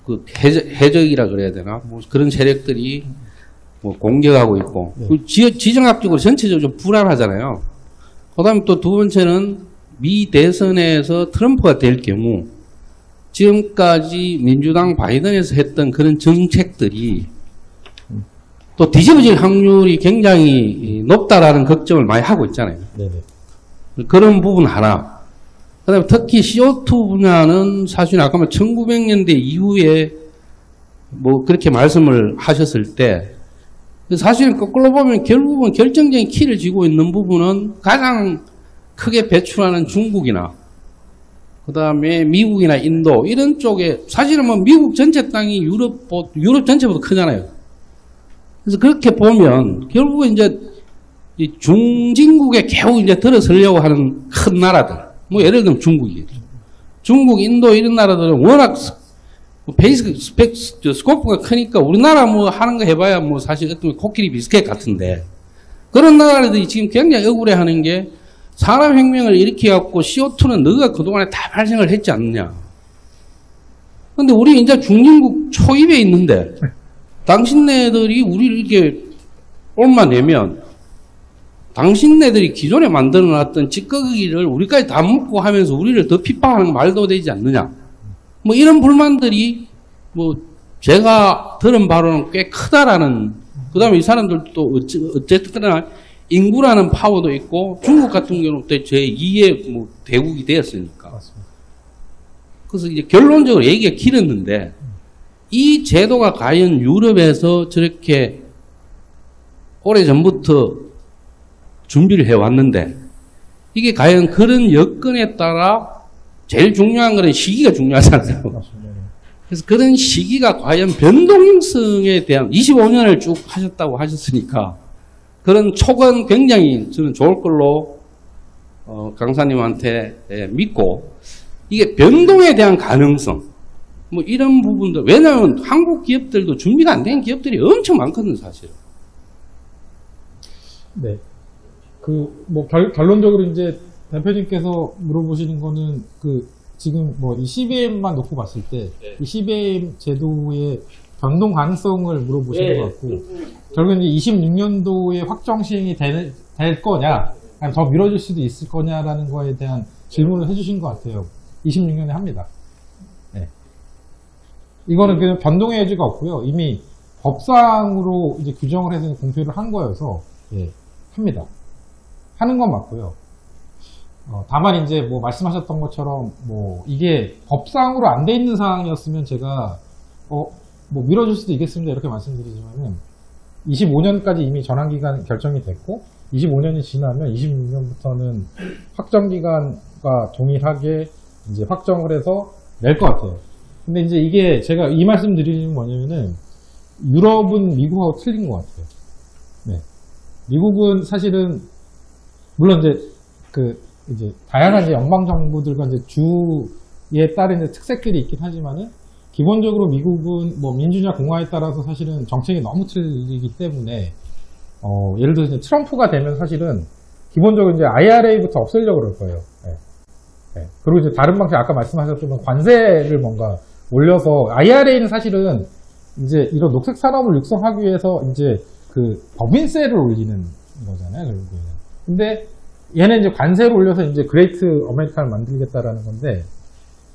그 해적이라 그래야 되나 뭐 그런 세력들이 뭐 공격하고 있고 그 지정학적으로 전체적으로 좀 불안하잖아요. 그다음에 또 두 번째는 미 대선에서 트럼프가 될 경우 지금까지 민주당 바이든에서 했던 그런 정책들이 또 뒤집어질 확률이 굉장히 높다라는 걱정을 많이 하고 있잖아요. 네네. 그런 부분 하나. 그 다음에 특히 CO2 분야는 사실 아까 1900년대 이후에 뭐 그렇게 말씀을 하셨을 때 사실 거꾸로 보면 결국은 결정적인 키를 쥐고 있는 부분은 가장 크게 배출하는 중국이나 그 다음에 미국이나 인도 이런 쪽에 사실은 뭐 미국 전체 땅이 유럽 전체보다 크잖아요. 그래서 그렇게 보면 결국은 이제 이 중진국에 겨우 이제 들어서려고 하는 큰 나라들 뭐 예를 들면 중국이겠죠. 중국, 인도 이런 나라들은 워낙 베이스 스코프가 크니까 우리나라 뭐 하는 거 해봐야 뭐 사실 어떤 코끼리 비스켓 같은데 그런 나라들이 지금 굉장히 억울해하는 게 산업혁명을 일으켜갖고 CO2는 너가 그동안에 다 발생을 했지 않느냐. 근데 우리 이제 중진국 초입에 있는데 당신네들이 우리를 이렇게 옮아내면 당신네들이 기존에 만들어놨던 찌꺼기를 우리까지 다 먹고 하면서 우리를 더 핍박하는 말도 되지 않느냐. 뭐 이런 불만들이 뭐 제가 들은 바로는 꽤 크다라는 그 다음에 이 사람들도 어쨌든 인구라는 파워도 있고 중국 같은 경우는 또 제2의 뭐 대국이 되었으니까. 맞습니다. 그래서 이제 결론적으로 얘기가 길었는데 이 제도가 과연 유럽에서 저렇게 오래전부터 준비를 해왔는데 이게 과연 그런 여건에 따라 제일 중요한 거는 시기가 중요하잖아요. 그래서 그런 시기가 과연 변동성에 대한 25년을 쭉 하셨다고 하셨으니까 그런 촉은 굉장히 저는 좋을 걸로 강사님한테 믿고 이게 변동에 대한 가능성 뭐 이런 부분들, 왜냐하면 한국 기업들도 준비가 안 된 기업들이 엄청 많거든, 사실은. 네. 뭐 결론적으로 이제 대표님께서 물어보시는 거는 지금 뭐 이 CBAM만 놓고 봤을 때 이 CBAM 제도의 변동 가능성을 물어보시는 것 같고, 결국은 이제 26년도에 확정 시행이 될 거냐, 아니면 더 미뤄질 수도 있을 거냐라는 거에 대한 질문을 해주신 것 같아요. 26년에 합니다. 네. 이거는 그냥 변동의 여지가 없고요. 이미 법상으로 이제 규정을 해서 공표를 한 거여서, 예, 합니다. 하는 건 맞고요. 다만 이제 뭐 말씀하셨던 것처럼 뭐 이게 법상으로 안 돼 있는 상황이었으면 제가 뭐 밀어줄 수도 있겠습니다 이렇게 말씀드리지만은 25년까지 이미 전환기간 결정이 됐고 25년이 지나면 26년부터는 확정기간과 동일하게 이제 확정을 해서 낼 것 같아요. 근데 이제 이게 제가 이 말씀 드리는 게 뭐냐면은 유럽은 미국하고 틀린 것 같아요. 네. 미국은 사실은 물론 이제 다양한 이제 연방 정부들과 이제 주에 따른 이제 특색들이 있긴 하지만은 기본적으로 미국은 뭐 민주냐 공화에 따라서 사실은 정책이 너무 틀리기 때문에 예를 들어서 이제 트럼프가 되면 사실은 기본적으로 이제 IRA부터 없애려고 그럴 거예요. 네. 네. 그리고 이제 다른 방식 아까 말씀하셨지만 관세를 뭔가 올려서 IRA는 사실은 이제 이런 녹색 산업을 육성하기 위해서 이제 법인세를 올리는 거잖아요, 결국에는. 근데 얘는 이제 관세를 올려서 이제 그레이트 아메리카를 만들겠다라는 건데,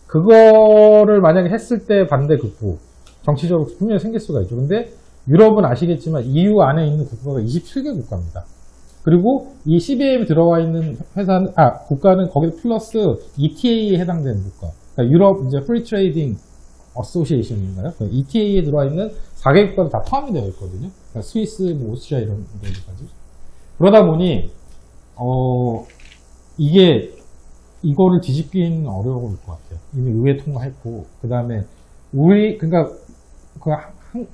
그거를 만약에 했을 때 반대 극부, 정치적으로 분명히 생길 수가 있죠. 근데 유럽은 아시겠지만 EU 안에 있는 국가가 27개 국가입니다. 그리고 이 CBAM에 들어와 있는 국가는 거기 플러스 ETA에 해당되는 국가. 그러니까 유럽 이제 프리 트레이딩 어소시에이션인가요? ETA에 들어와 있는 4개 국가도 다 포함이 되어 있거든요. 그러니까 스위스, 뭐 오스트리아 이런 데까지. 그러다 보니 이거를 뒤집기는 어려울 것 같아요. 이미 의회 통과했고, 그 다음에 그러니까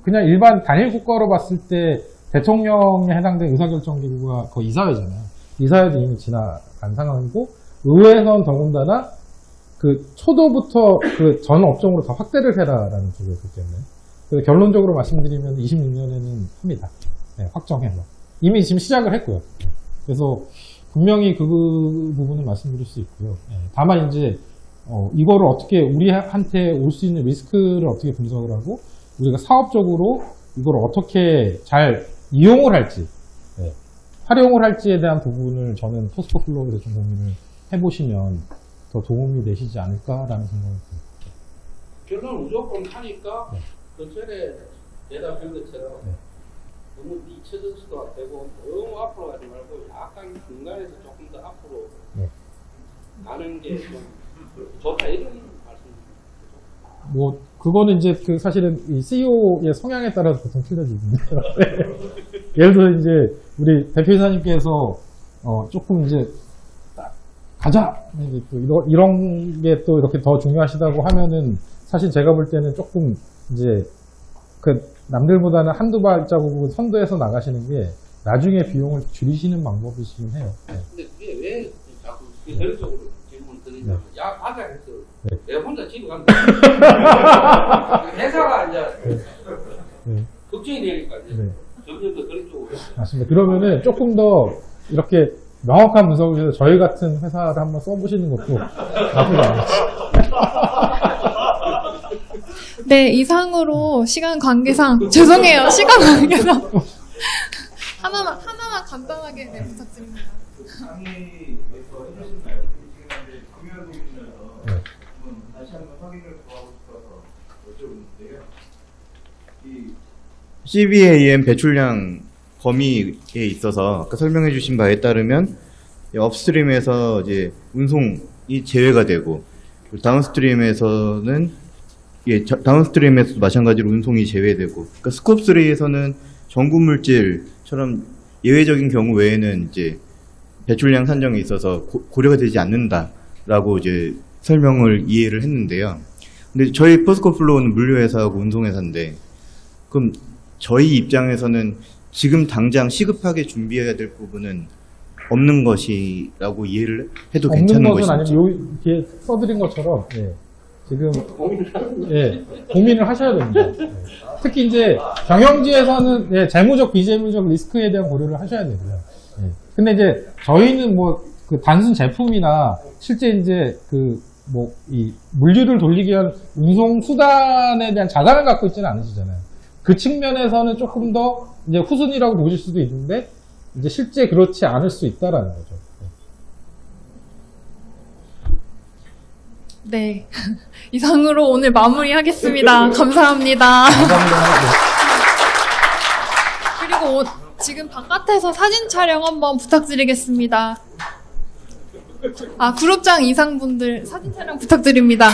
그냥 일반 단일 국가로 봤을 때 대통령에 해당된 의사결정기구가 거의 이사회잖아요. 이사회도 이미 지나간 상황이고, 의회에서는 더군다나 초도부터 전 업종으로 다 확대를 해라라는 쪽이었기 때문에. 그래서 결론적으로 말씀드리면 26년에는 합니다. 네, 확정해서. 이미 지금 시작을 했고요. 그래서 분명히 그 부분은 말씀드릴 수 있고요. 네, 다만 이제 이거를 어떻게 우리한테 올 수 있는 리스크를 어떻게 분석을 하고 우리가 사업적으로 이걸 어떻게 잘 이용을 할지, 네, 활용을 할지에 대한 부분을 저는 포스코 플로우에서 좀 고민을 해보시면 더 도움이 되시지 않을까라는 생각이 듭니다. 결론은 무조건 하니까 네. 그 전에 대답한 것처럼 네. 너무 뒤쳐져서도 되고 너무 앞으로 가지 말고 약간 중간에서 조금 더 앞으로 네. 가는 게 좀 좋다 이런 말씀입니다. 뭐 그거는 이제 사실은 이 CEO의 성향에 따라서 보통 틀려지거든요. 예를 들어 이제 우리 대표이사님께서 조금 이제 가자 또 이런 게 또 이렇게 더 중요하시다고 하면은 사실 제가 볼 때는 조금 이제 남들보다는 한두 발자국을 선도해서 나가시는 게 나중에 비용을 줄이시는 방법이시긴 해요. 네. 근데 그게 왜 자꾸 개별적으로 질문 드리냐면 야 가자 해서 네. 내가 혼자 집에 간다. 회사가 이제 걱정이 되니까 이제 네. 점점 더 그런 쪽으로. 맞습니다. 그러면은 조금 더 이렇게 명확한 분석을 해서 저희 같은 회사를 한번 써보시는 것도 나쁘지 않죠. 네, 이상으로 시간 관계상 죄송해요. 시간 관계상 하나만 간단하게 네, 부탁드립니다. 강의에서 해주신 말씀이시긴 한데 금연 부분에서 다시 한번 확인을 구하고 싶어서 여쭤보는데요. 이 CBAM 배출량 범위에 있어서 아까 설명해 주신 바에 따르면 업스트림에서 이제 운송이 제외가 되고 다운스트림에서는 다운스트림에서도 마찬가지로 운송이 제외되고, 그러니까 스콥 3에서는 전구 물질처럼 예외적인 경우 외에는 이제 배출량 산정에 있어서 고려가 되지 않는다라고 이제 설명을 이해를 했는데요. 근데 저희 포스코 플로우는 물류회사하고 운송회사인데, 그럼 저희 입장에서는 지금 당장 시급하게 준비해야 될 부분은 없는 것이라고 이해를 해도 괜찮은 것인지. 없는 것은 아니면 뒤에 써드린 것처럼, 예. 지금 고민을 하셔야 됩니다. 특히 이제 경영지에서는 재무적 비재무적 리스크에 대한 고려를 하셔야 되고요. 근데 이제 저희는 뭐 그 단순 제품이나 실제 이제 이 물류를 돌리기 위한 운송 수단에 대한 자산을 갖고 있지는 않으시잖아요. 그 측면에서는 조금 더 이제 후순위라고 보실 수도 있는데 이제 실제 그렇지 않을 수 있다라는 거죠. 네. 이상으로 오늘 마무리하겠습니다. 감사합니다. 감사합니다. 그리고 지금 바깥에서 사진 촬영 한번 부탁드리겠습니다. 그룹장 이상분들 사진 촬영 부탁드립니다.